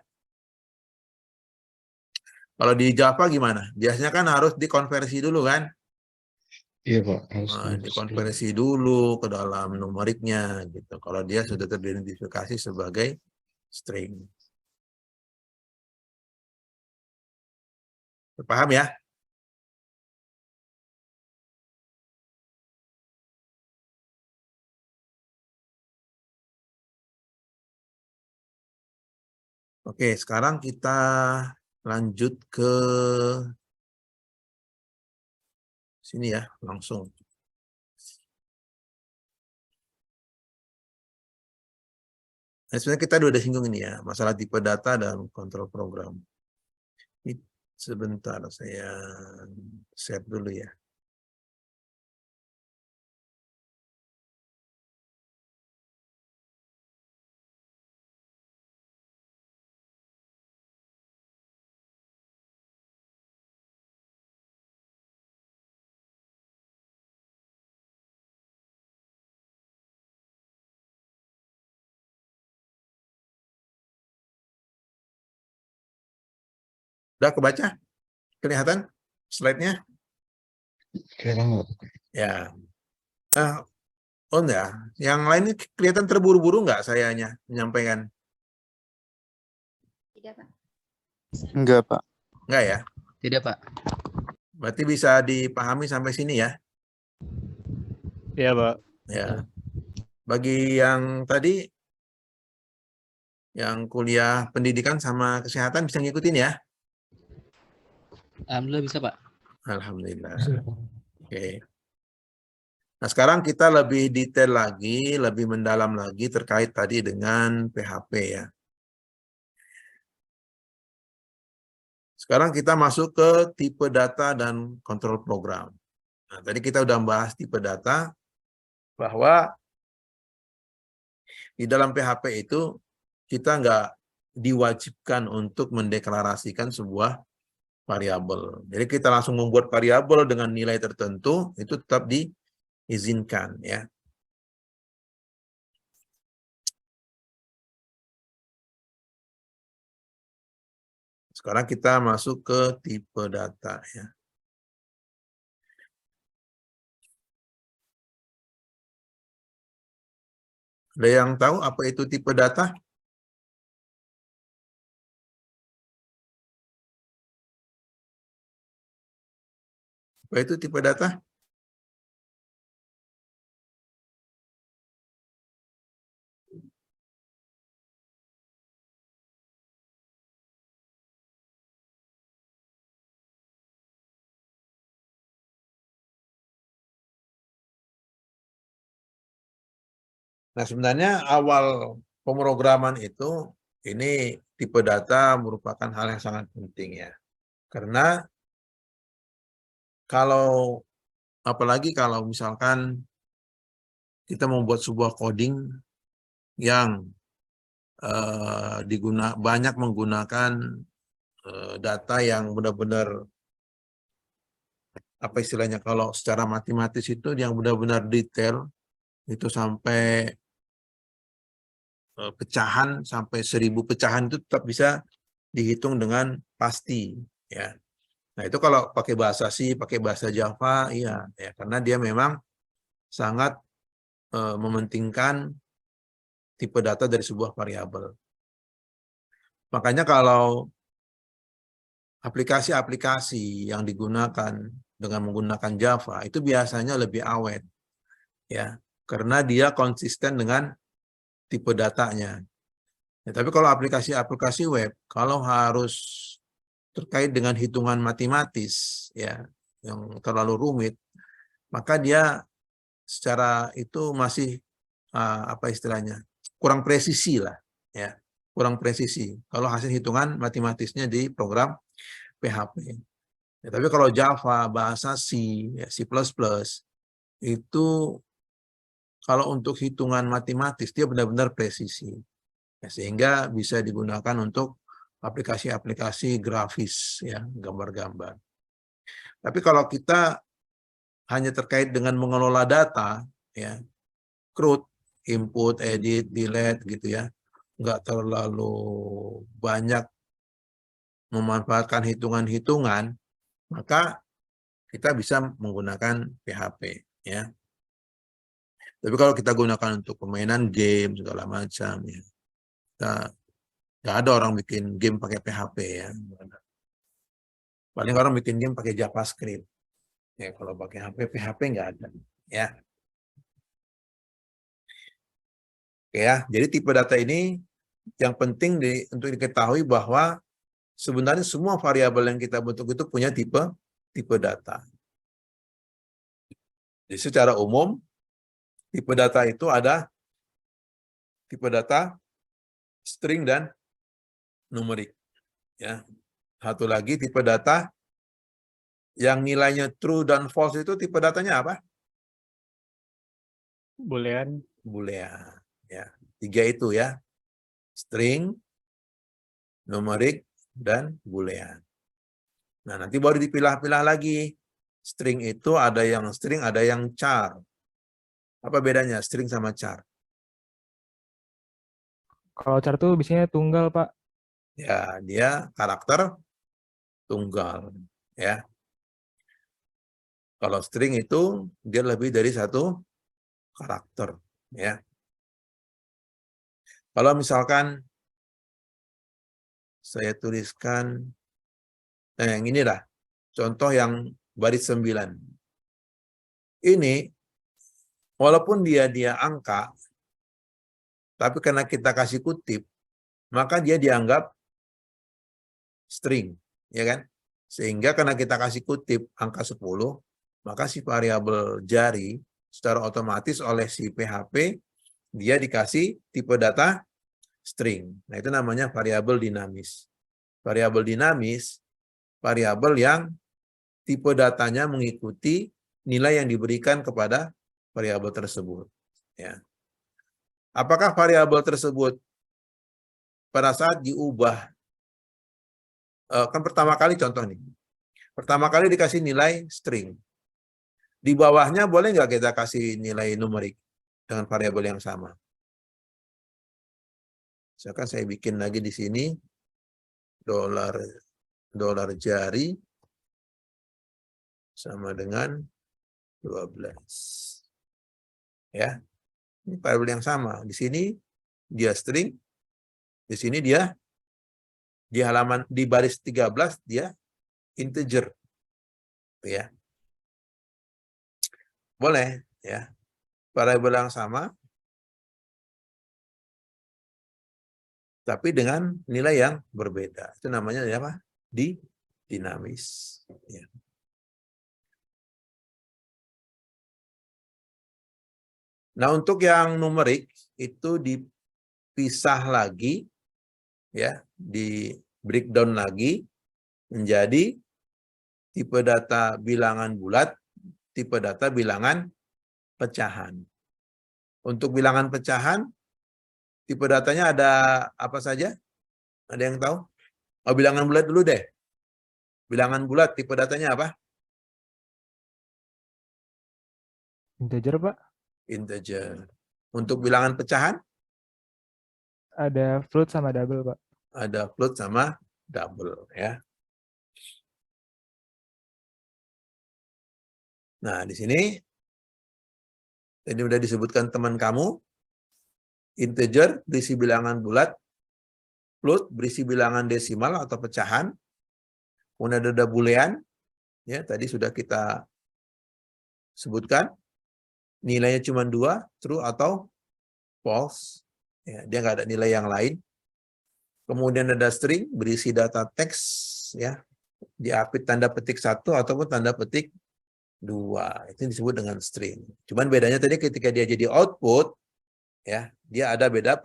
Kalau di Java gimana? Biasanya kan harus dikonversi dulu kan? Iya Pak, harus Dikonversi dulu ke dalam numeriknya gitu. Kalau dia sudah teridentifikasi sebagai string. Paham ya? Oke, sekarang kita lanjut ke sini ya, langsung. Nah, sebenarnya kita udah singgung ini ya, masalah tipe data dan kontrol program. Ini sebentar, saya share dulu ya. Udah kebaca? Kelihatan slide-nya? kelihatan nggak? Ya. Oh enggak, yang lain ini kelihatan terburu-buru enggak sayanya menyampaikan? Enggak, Pak. Enggak ya? Tidak, Pak. Berarti bisa dipahami sampai sini ya? Iya, Pak. Ya. Bagi yang tadi, yang kuliah pendidikan sama kesehatan bisa ngikutin ya? Alhamdulillah bisa, Pak. Alhamdulillah. Oke. Nah, sekarang kita lebih detail lagi, lebih mendalam lagi terkait tadi dengan PHP ya. Sekarang kita masuk ke tipe data dan kontrol program. Nah, tadi kita udah bahas tipe data, bahwa di dalam PHP itu kita nggak diwajibkan untuk mendeklarasikan sebuah variabel. Jadi kita langsung membuat variabel dengan nilai tertentu, itu tetap diizinkan ya. Sekarang kita masuk ke tipe data ya. Ada yang tahu apa itu tipe data? Apa itu tipe data? Nah, sebenarnya awal pemrograman itu, ini tipe data merupakan hal yang sangat penting ya. Karena kalau, apalagi kalau misalkan kita membuat sebuah coding yang banyak menggunakan data yang benar-benar, apa istilahnya, kalau secara matematis itu yang benar-benar detail, itu sampai pecahan, sampai 1000 pecahan itu tetap bisa dihitung dengan pasti ya. Nah, itu kalau pakai bahasa C, pakai bahasa Java, iya ya, karena dia memang sangat mementingkan tipe data dari sebuah variabel. Makanya kalau aplikasi-aplikasi yang digunakan dengan menggunakan Java itu biasanya lebih awet ya, karena dia konsisten dengan tipe datanya. Ya, tapi kalau aplikasi-aplikasi web, kalau harus terkait dengan hitungan matematis ya yang terlalu rumit, maka dia secara itu masih apa istilahnya, kurang presisi lah ya, kurang presisi kalau hasil hitungan matematisnya di program PHP. Ya, tapi kalau Java, bahasa C, ya, C++, itu kalau untuk hitungan matematis, dia benar-benar presisi. Ya, sehingga bisa digunakan untuk aplikasi-aplikasi grafis, ya, gambar-gambar. Tapi kalau kita hanya terkait dengan mengelola data, ya, CRUD, input, edit, delete, gitu ya, nggak terlalu banyak memanfaatkan hitungan-hitungan, maka kita bisa menggunakan PHP, ya. Tapi kalau kita gunakan untuk permainan game segala macam, ya, nggak ada orang bikin game pakai PHP, ya. Paling orang bikin game pakai JavaScript. Ya, kalau pakai PHP nggak ada, ya. Oke, ya. Jadi tipe data ini yang penting untuk diketahui bahwa sebenarnya semua variabel yang kita bentuk itu punya tipe data. Jadi secara umum tipe data itu ada tipe data string dan numerik. Ya. Satu lagi tipe data yang nilainya true dan false itu tipe datanya apa? Boolean. Boolean. Ya. 3 itu ya. String, numerik, dan boolean. Nah, nanti baru dipilah-pilah lagi. String itu ada yang string, ada yang char. Apa bedanya string sama char? Kalau char tuh biasanya tunggal, Pak. Ya, dia karakter tunggal. Ya. Kalau string itu dia lebih dari satu karakter. Ya. Kalau misalkan saya tuliskan, yang ini lah, contoh yang baris 9. Ini, walaupun dia angka, tapi karena kita kasih kutip, maka dia dianggap string, ya kan? Sehingga karena kita kasih kutip angka 10, maka si variabel jari secara otomatis oleh si PHP, dia dikasih tipe data string. Nah, itu namanya variabel dinamis. Variabel dinamis, variabel yang tipe datanya mengikuti nilai yang diberikan kepada variabel tersebut. Ya. Apakah variabel tersebut pada saat diubah, kan pertama kali contoh nih, pertama kali dikasih nilai string, di bawahnya boleh nggak kita kasih nilai numerik dengan variabel yang sama? Misalkan saya bikin lagi di sini dolar jari sama dengan 12. Ya. Ini variabel yang sama. Di sini dia string, di sini dia di halaman di baris 13 dia integer. Ya. Boleh, ya. Variabel yang sama tapi dengan nilai yang berbeda. Itu namanya apa? Dinamis. Ya. Nah, untuk yang numerik itu dipisah lagi, ya, di breakdown lagi menjadi tipe data bilangan bulat, tipe data bilangan pecahan. Untuk bilangan pecahan, tipe datanya ada apa saja? Ada yang tahu? Oh, bilangan bulat dulu deh. Bilangan bulat tipe datanya apa? Integer, Pak. Integer. Untuk bilangan pecahan? Ada float sama double, Pak. Ada float sama double, ya. Nah, di sini tadi udah disebutkan teman kamu, integer berisi bilangan bulat, float berisi bilangan desimal atau pecahan, kemudian ada boolean, ya tadi sudah kita sebutkan, nilainya cuma 2, true atau false, ya, dia nggak ada nilai yang lain. Kemudian ada string berisi data teks, ya, diapit tanda petik 1 ataupun tanda petik 2, itu disebut dengan string. Cuman bedanya tadi ketika dia jadi output, ya, dia ada beda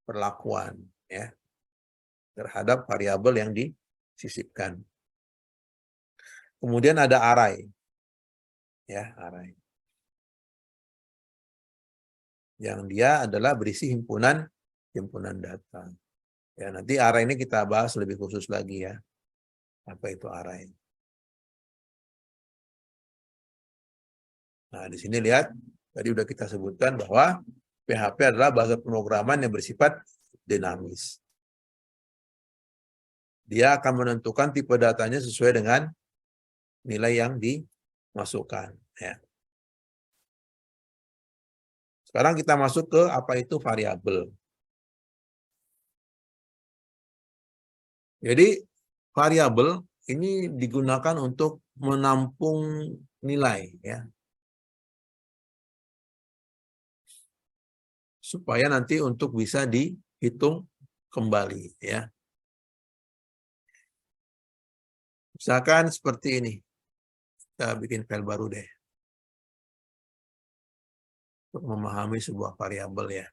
perlakuan, ya, terhadap variabel yang disisipkan. Kemudian ada array. Ya, array. Yang dia adalah berisi himpunan data. Ya, nanti array ini kita bahas lebih khusus lagi ya. Apa itu array? Nah, di sini lihat, tadi udah kita sebutkan bahwa PHP adalah bahasa pemrograman yang bersifat dinamis. Dia akan menentukan tipe datanya sesuai dengan nilai yang dimasukkan. Ya. Sekarang kita masuk ke apa itu variabel. Jadi variabel ini digunakan untuk menampung nilai, ya, supaya nanti untuk bisa dihitung kembali, ya. Misalkan seperti ini, kita bikin file baru deh, untuk memahami sebuah variabel ya.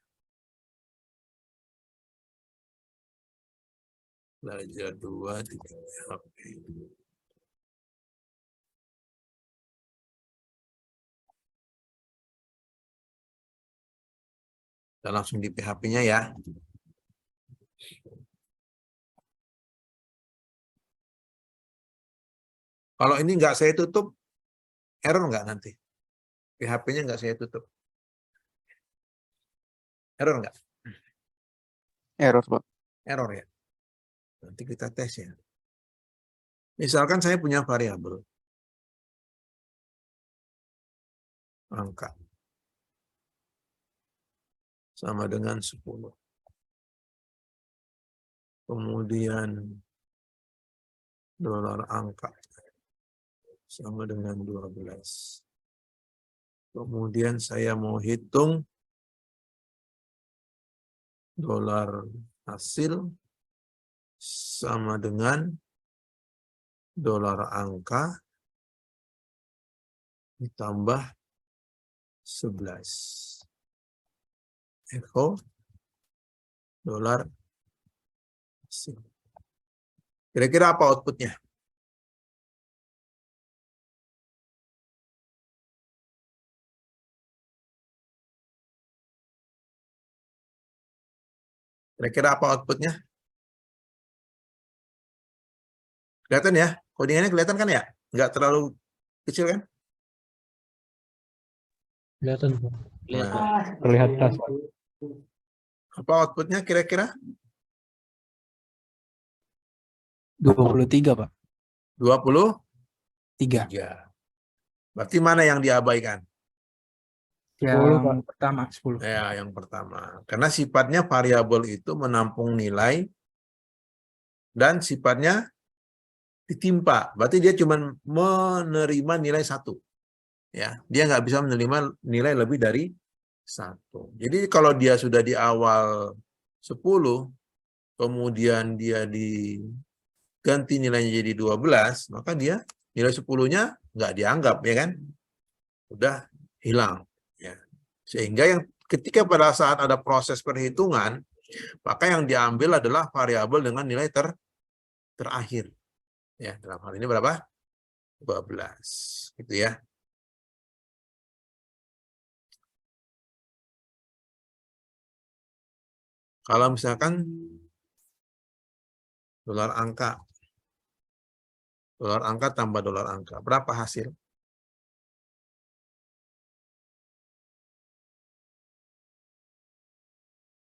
Belajar 2, 3, PHP. Kita langsung di PHP-nya ya. Kalau ini nggak saya tutup, error nggak nanti? PHP-nya nggak saya tutup. Error nggak? Error, Pak. Error ya. Nanti kita tes ya. Misalkan saya punya variabel angka sama dengan 10. Kemudian dolar angka sama dengan 12. Kemudian saya mau hitung dolar hasil sama dengan dolar angka ditambah 11. Echo dolar hasil. Kira-kira apa outputnya? Kira-kira apa outputnya? Kelihatan ya? Codingannya kelihatan kan ya? Nggak terlalu kecil kan? Kelihatan, Pak. Kelihatan. Terlihat jelas, Pak. Apa outputnya kira-kira? 23, Pak. 23. 3. Berarti mana yang diabaikan? 10, Pak. Yang pertama 10. Ya, yang pertama. Karena sifatnya variabel itu menampung nilai dan sifatnya ditimpa. Berarti dia cuma menerima nilai 1. Ya, dia nggak bisa menerima nilai lebih dari 1. Jadi kalau dia sudah di awal 10, kemudian dia diganti nilainya jadi 12, maka dia nilai 10-nya nggak dianggap, ya kan? Udah hilang. Ya. Sehingga yang ketika pada saat ada proses perhitungan, maka yang diambil adalah variabel dengan nilai terakhir. Ya, dalam hal ini berapa? 12. Gitu ya. Kalau misalkan dolar angka tambah dolar angka, berapa hasil?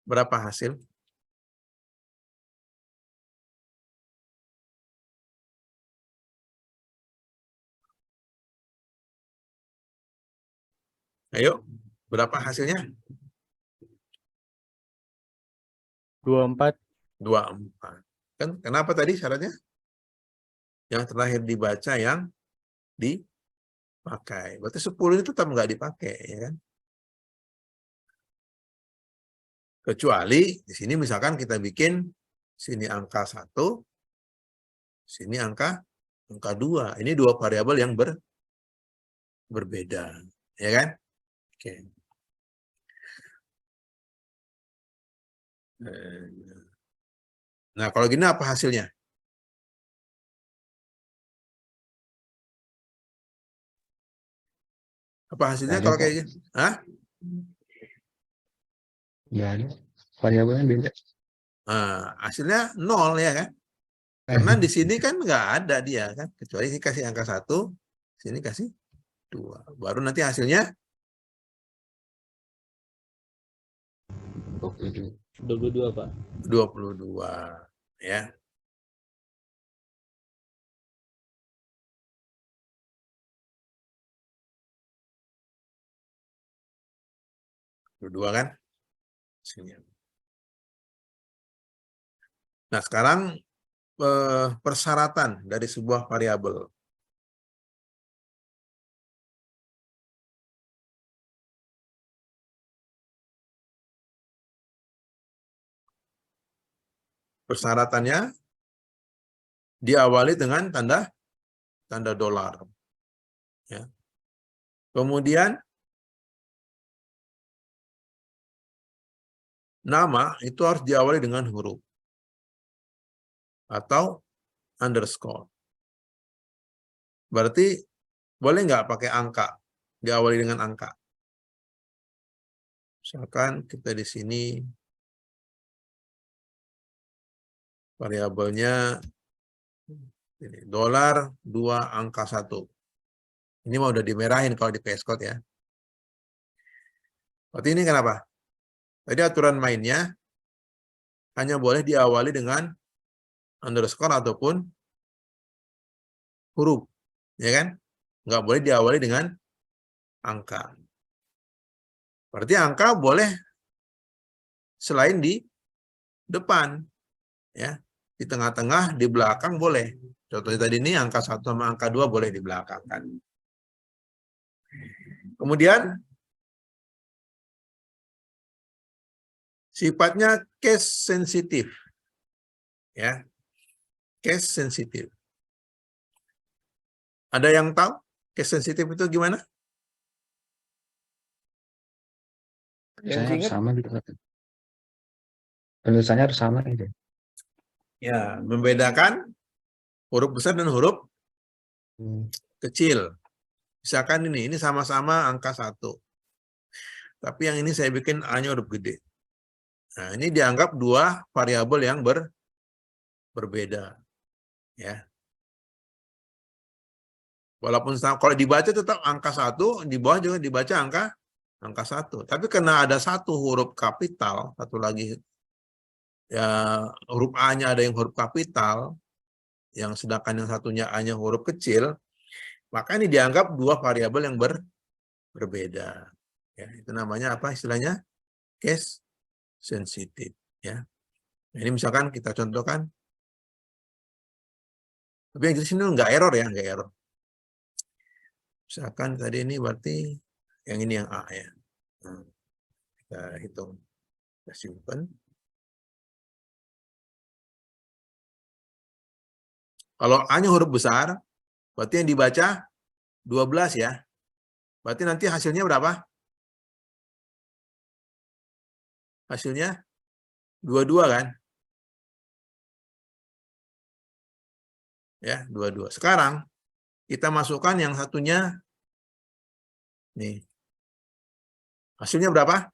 Berapa hasil? Ayo, berapa hasilnya? 24. 24. Kan kenapa tadi syaratnya? Yang terakhir dibaca yang dipakai. Berarti 10 itu tetap nggak dipakai, ya kan? Kecuali di sini misalkan kita bikin sini angka 1, sini angka 2. Ini dua variabel yang berbeda, ya kan? Oke. Nah, kalau gini apa hasilnya? Apa hasilnya Nggak ada, kalau Pak. kayak gitu? Hah? Nggak ada. Variabelnya beda. Nah, hasilnya 0 ya kan? Karena di sini kan nggak ada dia kan, kecuali sini kasih angka 1, sini kasih 2. Baru nanti hasilnya 22, Pak. 22 ya. Dua kan? Sini. Nah, sekarang persyaratan dari sebuah variabel. Persyaratannya diawali dengan tanda dolar. Ya. Kemudian nama itu harus diawali dengan huruf atau underscore. Berarti boleh nggak pakai angka? Diawali dengan angka. Misalkan kita di sini variabelnya ini, dolar 2 angka 1. Ini mau udah dimerahin kalau di VS Code ya. Berarti ini kenapa? Tadi aturan mainnya hanya boleh diawali dengan underscore ataupun huruf, ya kan? Nggak boleh diawali dengan angka. Berarti angka boleh selain di depan, ya. Di tengah-tengah, di belakang boleh. Contohnya tadi ini angka 1 sama angka 2 boleh di belakang kan. Kemudian sifatnya case sensitif. Ya. Case sensitif. Ada yang tahu case sensitif itu gimana? Yang Saya harus ingat? sama gitu. Penulisannya harus sama gitu. Ya, membedakan huruf besar dan huruf kecil. Misalkan ini sama-sama angka 1. Tapi yang ini saya bikin A-nya huruf gede. Nah, ini dianggap 2 variabel yang berbeda. Ya. Walaupun kalau dibaca tetap angka 1, di bawah juga dibaca angka 1. Tapi karena ada 1 huruf kapital, satu lagi ya huruf A-nya ada yang huruf kapital, yang sedangkan yang satunya A-nya huruf kecil, maka ini dianggap 2 variabel yang berbeda. Ya, itu namanya apa istilahnya? Case sensitif. Ya. Nah, ini misalkan kita contohkan. Tapi yang di sini nggak error ya, nggak error. Misalkan tadi ini berarti yang ini yang A ya. Nah, kita hitung, kita simpan. Kalau A-nya huruf besar, berarti yang dibaca 12 ya. Berarti nanti hasilnya berapa? Hasilnya 22 kan? Ya, 22. Sekarang kita masukkan yang satunya nih. Hasilnya berapa?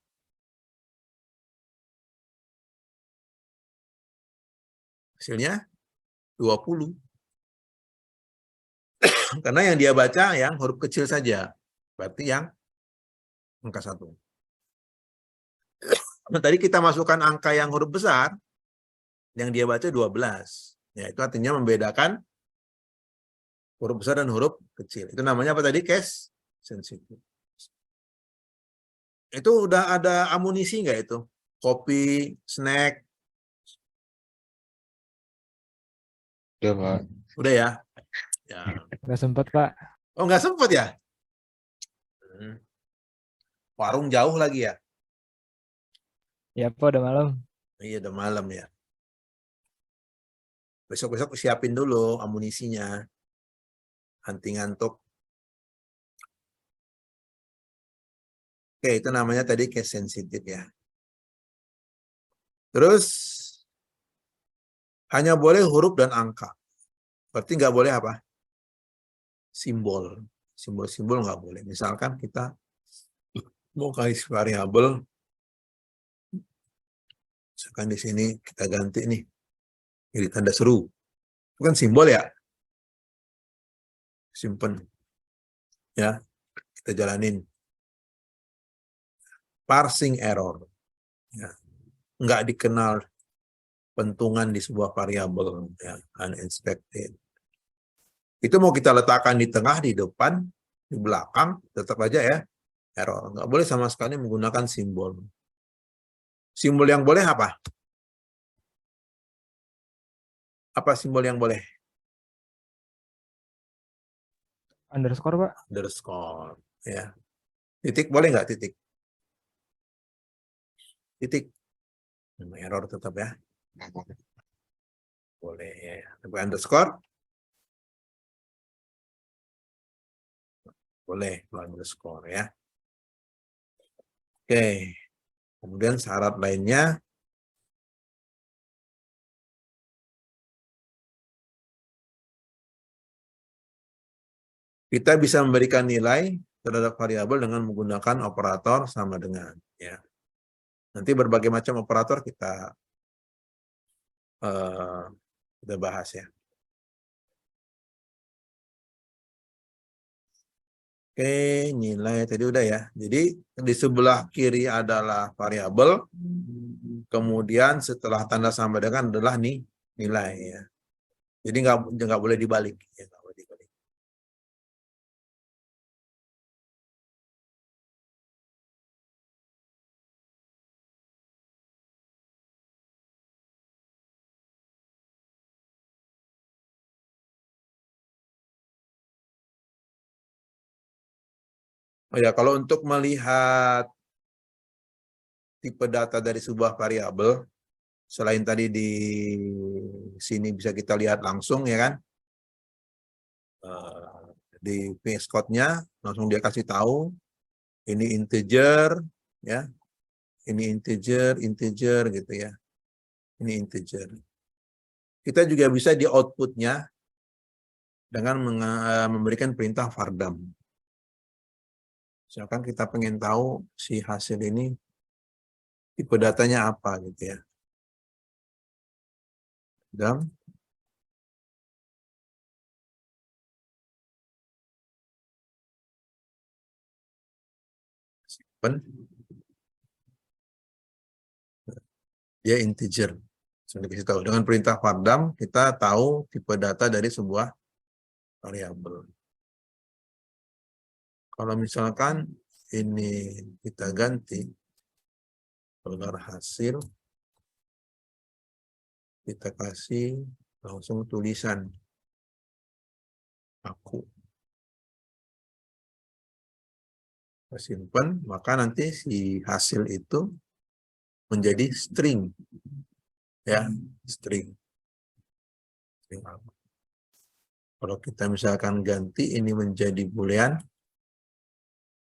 Hasilnya 20. Karena yang dia baca yang huruf kecil saja. Berarti yang angka 1. Nah, tadi kita masukkan angka yang huruf besar, yang dia baca 12. Ya, itu artinya membedakan huruf besar dan huruf kecil. Itu namanya apa tadi? Case sensitif. Itu udah ada amunisi nggak itu? Kopi, snack? Udah, Pak. Udah ya? Ya. Nggak sempat, Pak. Oh, nggak sempet ya? Warung jauh lagi ya? Ya, Pak, udah malam. Iya, udah malam ya. Besok-besok siapin dulu amunisinya. Anti ngantuk. Oke, itu namanya tadi case sensitif ya. Terus, hanya boleh huruf dan angka. Berarti nggak boleh apa? Simbol. simbol-simbol nggak boleh. Misalkan kita mau kasih variabel, misalkan di sini kita ganti nih, jadi tanda seru. Itu kan simbol ya. Simpen. Ya, kita jalanin. Parsing error. Ya. Nggak dikenal pentungan di sebuah variabel, ya, unexpected. Itu mau kita letakkan di tengah, di depan, di belakang, tetap aja ya error. Nggak boleh sama sekali menggunakan simbol. Simbol yang boleh apa? Apa simbol yang boleh? Underscore, Pak. Underscore. Ya. Titik boleh nggak titik? Titik. Error tetap ya. Boleh ya. Tapi underscore? Boleh underscore ya. Oke. Kemudian syarat lainnya, kita bisa memberikan nilai terhadap variabel dengan menggunakan operator sama dengan. Ya. Nanti berbagai macam operator kita bahas ya. Oke, nilai tadi udah ya. Jadi di sebelah kiri adalah variabel, kemudian setelah tanda sama dengan adalah nih nilai ya. Jadi nggak boleh dibalik. Ya, nggak boleh dibalik. Oh ya, kalau untuk melihat tipe data dari sebuah variabel, selain tadi di sini bisa kita lihat langsung ya kan, di VS Code-nya langsung dia kasih tahu ini integer ya, ini integer gitu ya, ini integer. Kita juga bisa di output-nya dengan memberikan perintah vardam. Misalkan kita pengen tahu si hasil ini tipe datanya apa gitu ya. Dan simpen, dia integer. Sudah dikasih tahu. Dengan perintah vardam kita tahu tipe data dari sebuah variabel. Kalau misalkan ini kita ganti dolar hasil, kita kasih langsung tulisan aku. Kita simpan, maka nanti si hasil itu menjadi string. Ya, string. String apa? Kalau kita misalkan ganti ini menjadi boolean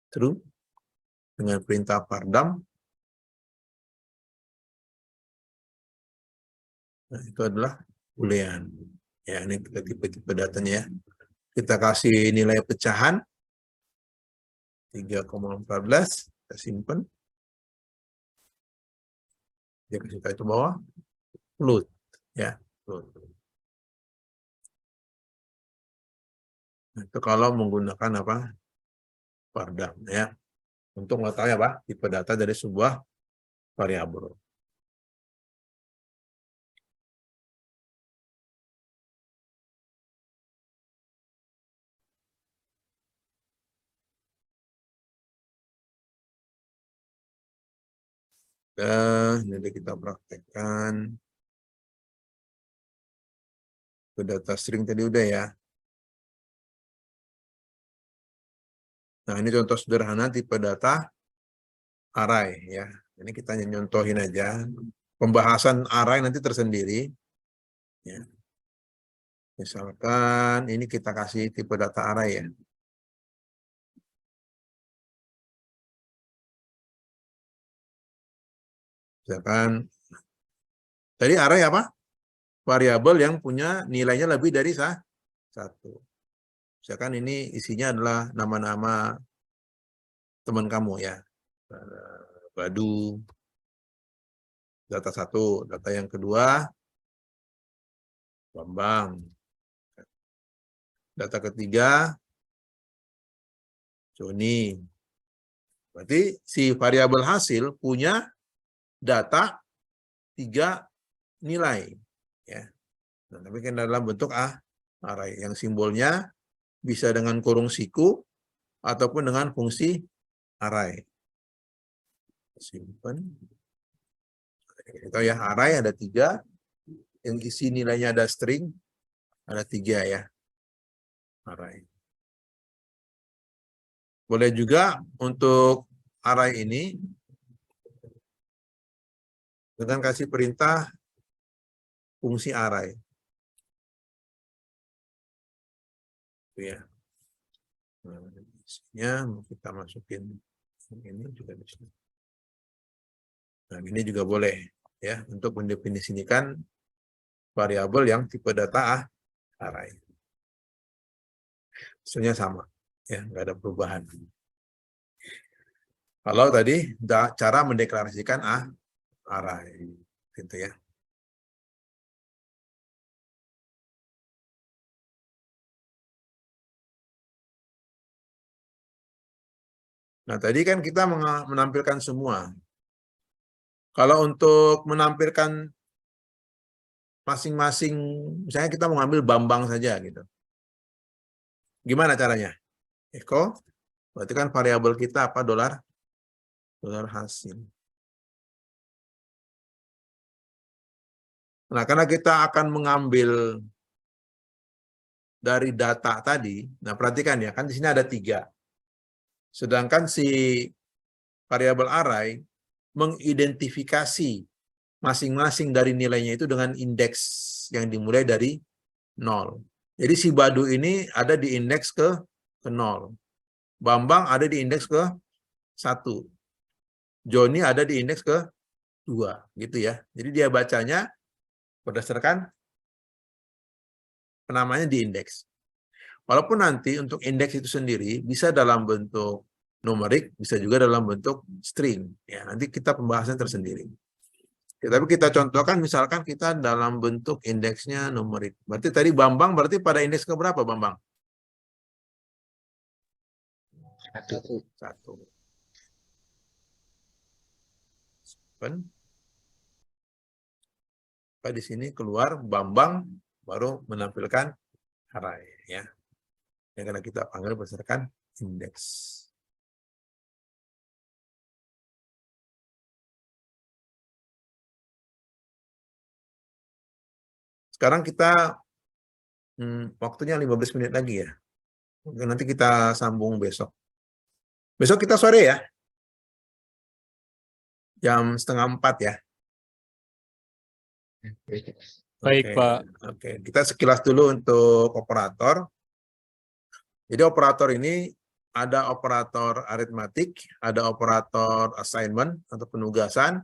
true dengan perintah vardam, nah, itu adalah boolean. Ya, ini tipe-tipe datanya ya. Kita kasih nilai pecahan 3,14, kita simpan. Dia kasih tahu itu bawah float ya, float. Nah, itu kalau menggunakan apa? Vardam ya. Untuk mengetahui apa? Tipe data dari sebuah variabel. Nanti kita praktekkan. Ke data string tadi udah ya. Nah, ini contoh sederhana tipe data array ya. Ini kita nyontohin aja. Pembahasan array nanti tersendiri. Ya. Misalkan ini kita kasih tipe data array ya. Misalkan tadi array apa? Variabel yang punya nilainya lebih dari satu. Misalkan ini isinya adalah nama-nama teman kamu ya. Badu, data 1. Data yang kedua, Bambang. Data ketiga, Joni. Berarti si variabel hasil punya data 3 nilai. Ya. Nah, tapi kan dalam bentuk array yang simbolnya bisa dengan kurung siku ataupun dengan fungsi array. Simpan. Kita ya array ada 3, yang isi nilainya ada string ada 3 ya. Array. Boleh juga untuk array ini dengan kasih perintah fungsi array. Ya. Nah, isinya kita masukin ini juga di sini. Nah, ini juga boleh ya untuk mendefinisikan variabel yang tipe data array. Hasilnya sama ya, nggak ada perubahan. Kalau tadi cara mendeklarasikan array gitu ya. Nah, tadi kan kita menampilkan semua. Kalau untuk menampilkan masing-masing, misalnya kita mengambil Bambang saja gitu. Gimana caranya? Echo, berarti kan variabel kita apa? Dolar hasil. Nah, karena kita akan mengambil dari data tadi, nah perhatikan ya, kan di sini ada 3. Sedangkan si variabel array mengidentifikasi masing-masing dari nilainya itu dengan indeks yang dimulai dari 0. Jadi si Badu ini ada di indeks ke 0. Bambang ada di indeks ke 1. Joni ada di indeks ke 2. Gitu ya. Jadi dia bacanya berdasarkan namanya di indeks. Walaupun nanti untuk indeks itu sendiri bisa dalam bentuk numerik, bisa juga dalam bentuk string. Ya, nanti kita pembahasan tersendiri. Ya, tapi kita contohkan misalkan kita dalam bentuk indeksnya numerik. Berarti tadi Bambang berarti pada indeks ke berapa Bambang? 1. Di sini keluar Bambang baru menampilkan array ya. Karena kita panggil berdasarkan indeks. Sekarang kita waktunya 15 menit lagi ya. Nanti kita sambung besok. Besok kita sore ya. Jam 3:30 ya. Baik, Oke. Pak. Oke, kita sekilas dulu untuk operator. Jadi operator ini ada operator aritmatik, ada operator assignment atau penugasan,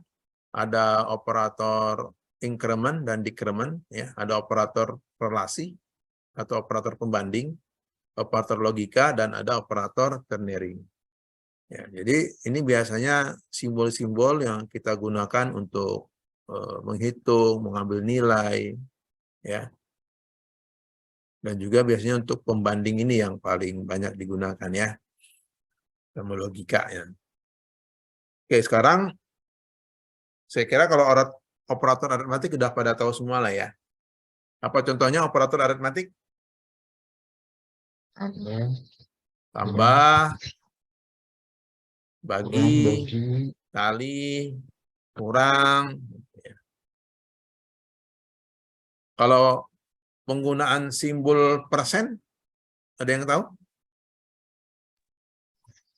ada operator increment dan decrement, ya, ada operator relasi atau operator pembanding, operator logika, dan ada operator ternary. Ya, jadi ini biasanya simbol-simbol yang kita gunakan untuk menghitung, mengambil nilai, ya. Dan juga biasanya untuk pembanding ini yang paling banyak digunakan ya, sama logika ya. Oke, sekarang saya kira kalau operator aritmatik sudah pada tahu semua lah ya. Apa contohnya operator aritmatik? Tambah, bagi, kali, kurang. Kalau penggunaan simbol persen, ada yang tahu?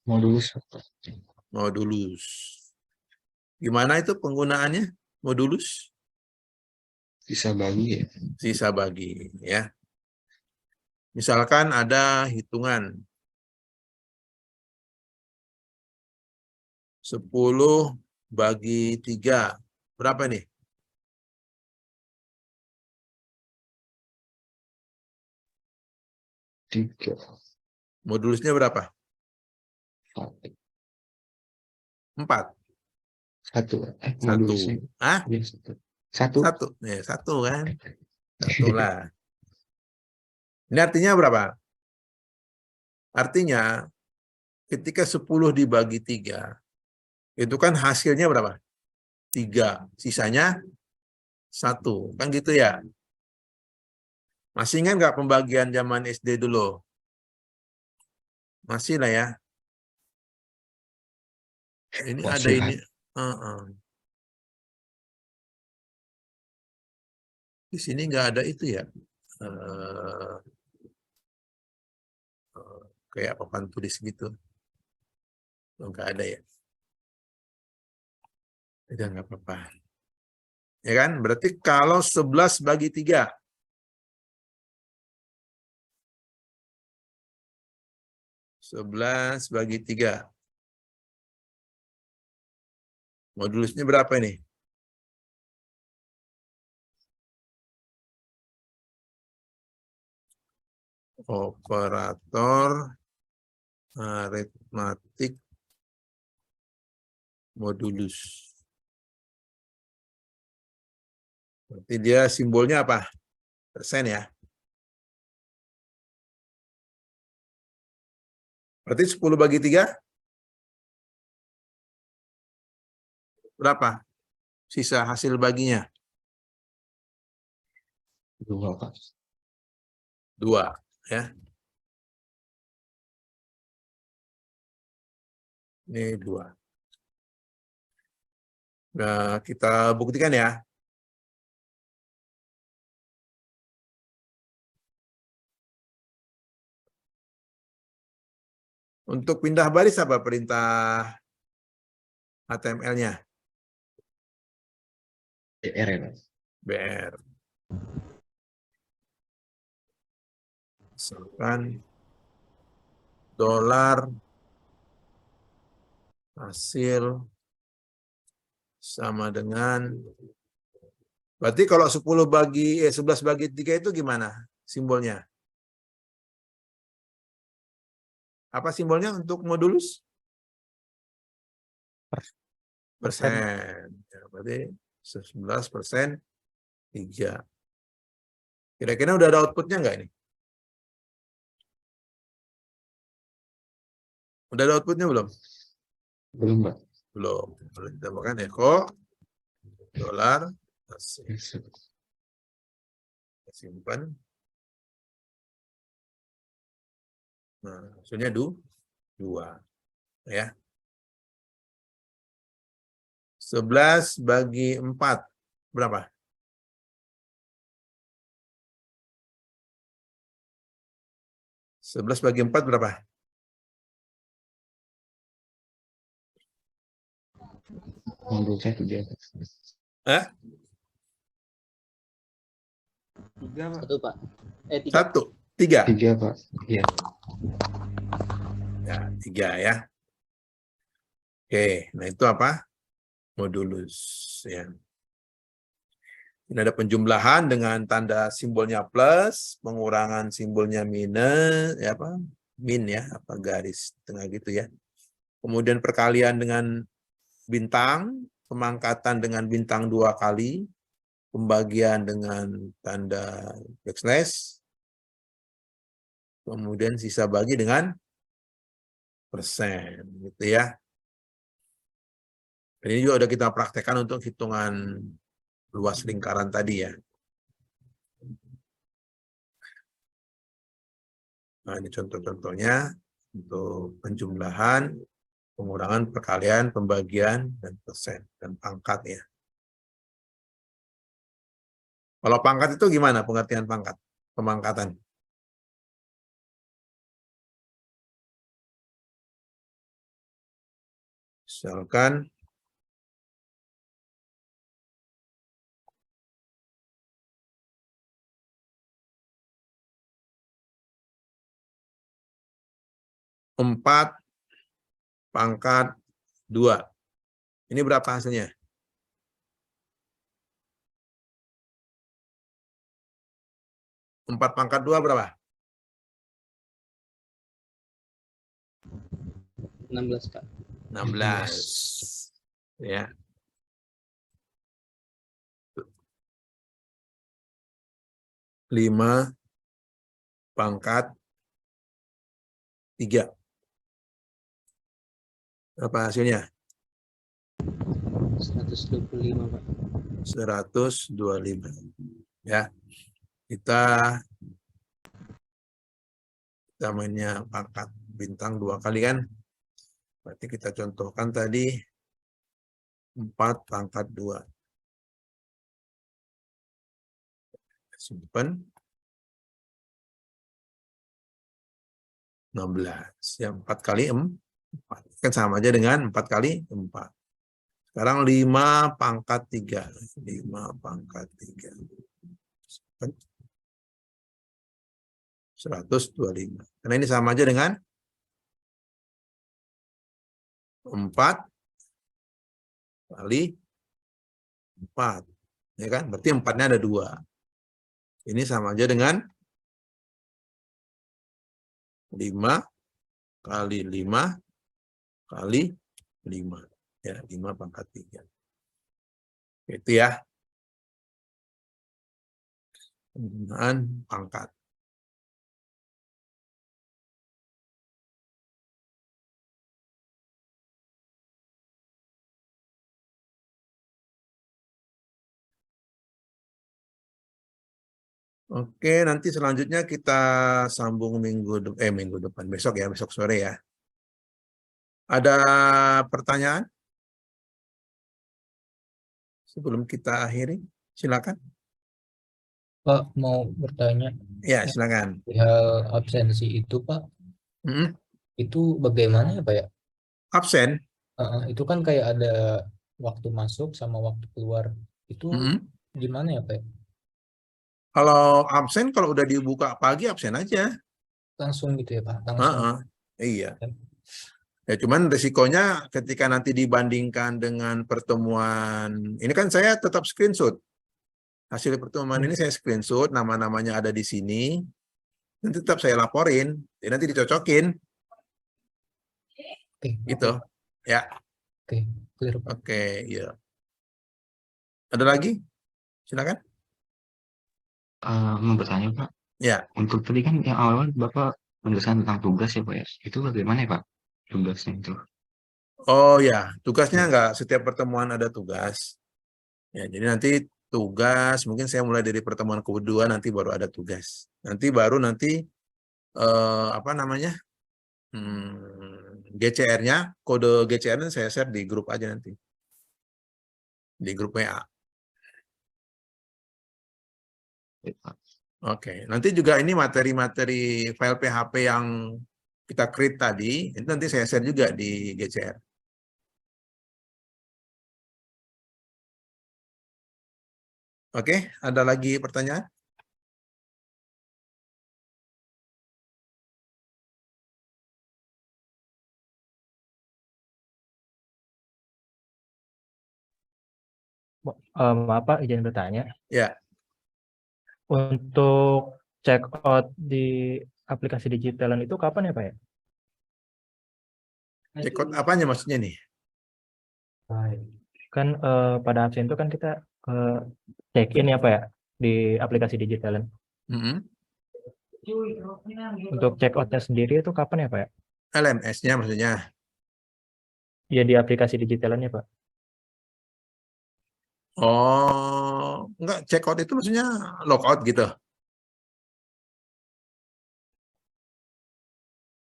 Modulus. Gimana itu penggunaannya? Modulus? Sisa bagi ya. Sisa bagi, ya. Misalkan ada hitungan 10 bagi 3. Berapa nih? 3. Modulusnya berapa? 4. 1. 1. Modulusnya. Ah? Iya, 1. 1. 1. Ya, 1 kan? 1 lah. Ini artinya berapa? Artinya ketika 10 dibagi 3, itu kan hasilnya berapa? 3. Sisanya 1. Kan gitu ya? Masih ingat nggak pembagian zaman SD dulu? Masih lah ya. Ini ada Masih ini. Di sini nggak ada itu ya. Kayak papan tulis gitu. Nggak ada ya. Udah nggak apa-apa. Ya kan? Berarti kalau 11 bagi 3. 11 bagi 3. Modulusnya berapa ini? Operator aritmatik modulus. Berarti dia simbolnya apa? Persen ya. Berarti 10 bagi 3? Berapa? Sisa hasil baginya? 2, Pak. 2. Ya. Ini 2. Nah, kita buktikan ya. Untuk pindah baris apa perintah HTML-nya? BR ya, Pak. BR. Misalkan dolar hasil sama dengan, berarti kalau 11 bagi 3 itu gimana simbolnya? Apa simbolnya untuk modulus? Persen. Ya, berarti 11% 3. Kira-kira udah ada outputnya nggak ini? Udah ada outputnya belum? Belum, Pak. Belum. Belum ditambahkan echo dolar hasil. Simpan. Nah, hasilnya 2. Ya. 11 bagi 4. Berapa? Sebelas bagi 4 berapa? Modulusnya 3. Hah? 3, Pak. 1, Pak. 3. 1, 3. 3, Pak. Iya. Ya, 3 ya. Oke, nah itu apa? Modulus ya. Ini ada penjumlahan dengan tanda simbolnya plus, pengurangan simbolnya minus, ya apa? Min ya, apa garis tengah gitu ya. Kemudian perkalian dengan bintang, pemangkatan dengan bintang 2 kali, pembagian dengan tanda backslash, kemudian sisa bagi dengan persen, gitu ya. Ini juga udah kita praktekkan untuk hitungan luas lingkaran tadi ya. Nah, ini contoh-contohnya untuk penjumlahan, pengurangan, perkalian, pembagian, dan persen, dan pangkat ya. Kalau pangkat itu gimana pengertian pangkat? Pemangkatan. Misalkan empat pangkat 2. Ini berapa hasilnya? 4 pangkat 2 berapa? 16 Kak. 16. Ya. Lima pangkat 3. Apa hasilnya? 125 Pak. 125. Ya. Kita mainnya pangkat bintang 2 kali kan? Berarti kita contohkan tadi 4 pangkat 2. Simpan 16. Ya, 4 kali 4. Kan sama aja dengan 4 kali 4. Sekarang 5 pangkat 3. 5 pangkat 3. Simpan 125. Karena ini sama aja dengan 4 kali 4. Ya kan? Berarti 4-nya ada 2. Ini sama aja dengan 5 kali 5 kali 5. Ya, 5 pangkat 3. Itu ya. Penggunaan pangkat. Oke, nanti selanjutnya kita sambung minggu depan, besok ya, besok sore ya. Ada pertanyaan? Sebelum kita akhiri, silakan. Pak, mau bertanya, Ya, silakan. hal absensi itu, Pak, Mm-mm. itu bagaimana ya, Pak ya? Absen. Itu kan kayak ada waktu masuk sama waktu keluar. Itu Mm-mm. gimana ya, Pak ya? Kalau absen, kalau udah dibuka pagi, absen aja. Langsung gitu ya, Pak? Langsung. Iya. Ya, cuman risikonya ketika nanti dibandingkan dengan pertemuan, ini kan saya tetap screenshot. Hasil pertemuan ini saya screenshot, nama-namanya ada di sini. Dan tetap saya laporin, nanti dicocokin. Oke. Gitu. Ya. Oke, clear, Pak. Oke, ya. Ada lagi? Silakan. Mau bertanya Pak, Ya. untuk tadi kan yang awal Bapak menjelaskan tentang tugas ya Pak ya, itu bagaimana ya Pak tugasnya itu? Oh ya, tugasnya enggak setiap pertemuan ada tugas. Ya, jadi nanti tugas, mungkin saya mulai dari pertemuan kedua, nanti baru ada tugas. Nanti baru apa namanya? GCR-nya, kode GCR-nya saya share di grup aja nanti. Di grup WA. Oke, nanti juga ini materi-materi file PHP yang kita create tadi, itu nanti saya share juga di GCR. Oke, ada lagi pertanyaan? Maaf Pak, izin bertanya. Ya. Untuk check out di aplikasi digitalan itu kapan ya Pak ya? Check out apanya maksudnya nih? Kan pada absen itu kan kita check in ya Pak ya di aplikasi digitalan. Untuk check outnya sendiri itu kapan ya Pak ya? LMS-nya maksudnya? Ya di aplikasi digitalannya Pak. Oh, enggak, check out itu maksudnya logout gitu.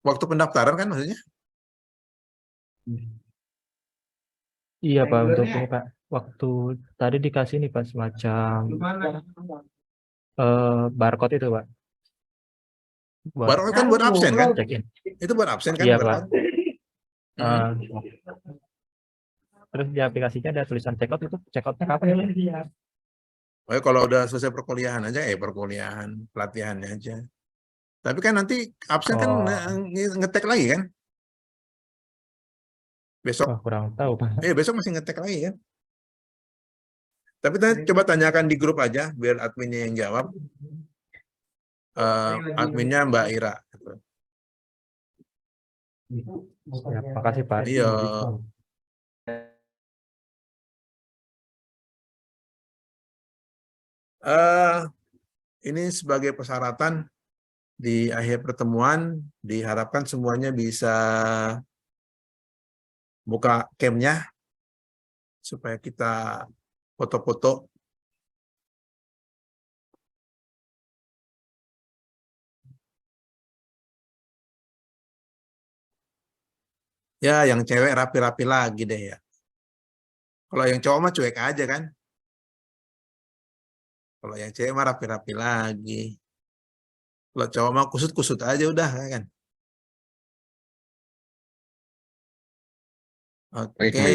Waktu pendaftaran kan maksudnya? Iya Pak, untuk ini Pak. Waktu tadi dikasih nih Pak semacam barcode itu Pak. Barcode kan buat absen kan? Check in. Itu buat absen kan? Iya Pak. barcode? Terus di aplikasinya ada tulisan check out, itu check outnya kapan ya? Oh, kalau udah selesai perkuliahan aja, perkuliahan, pelatihannya aja. Tapi kan nanti absen kan ngetek lagi kan? Besok. Wah, kurang tahu Pak. Besok masih ngetek lagi kan? Tapi coba tanyakan di grup aja, biar adminnya yang jawab. Adminnya Mbak Ira. Ya, makasih Pak. Iya. Ini sebagai persyaratan di akhir pertemuan diharapkan semuanya bisa buka cam-nya supaya kita foto-foto. Ya, yang cewek rapi-rapi lagi deh ya. Kalau yang cowok mah cuek aja kan. Kalau yang cewek mah rapi-rapi lagi. Kalau cowok mah kusut-kusut aja udah kan. Baik, Oke. Maya.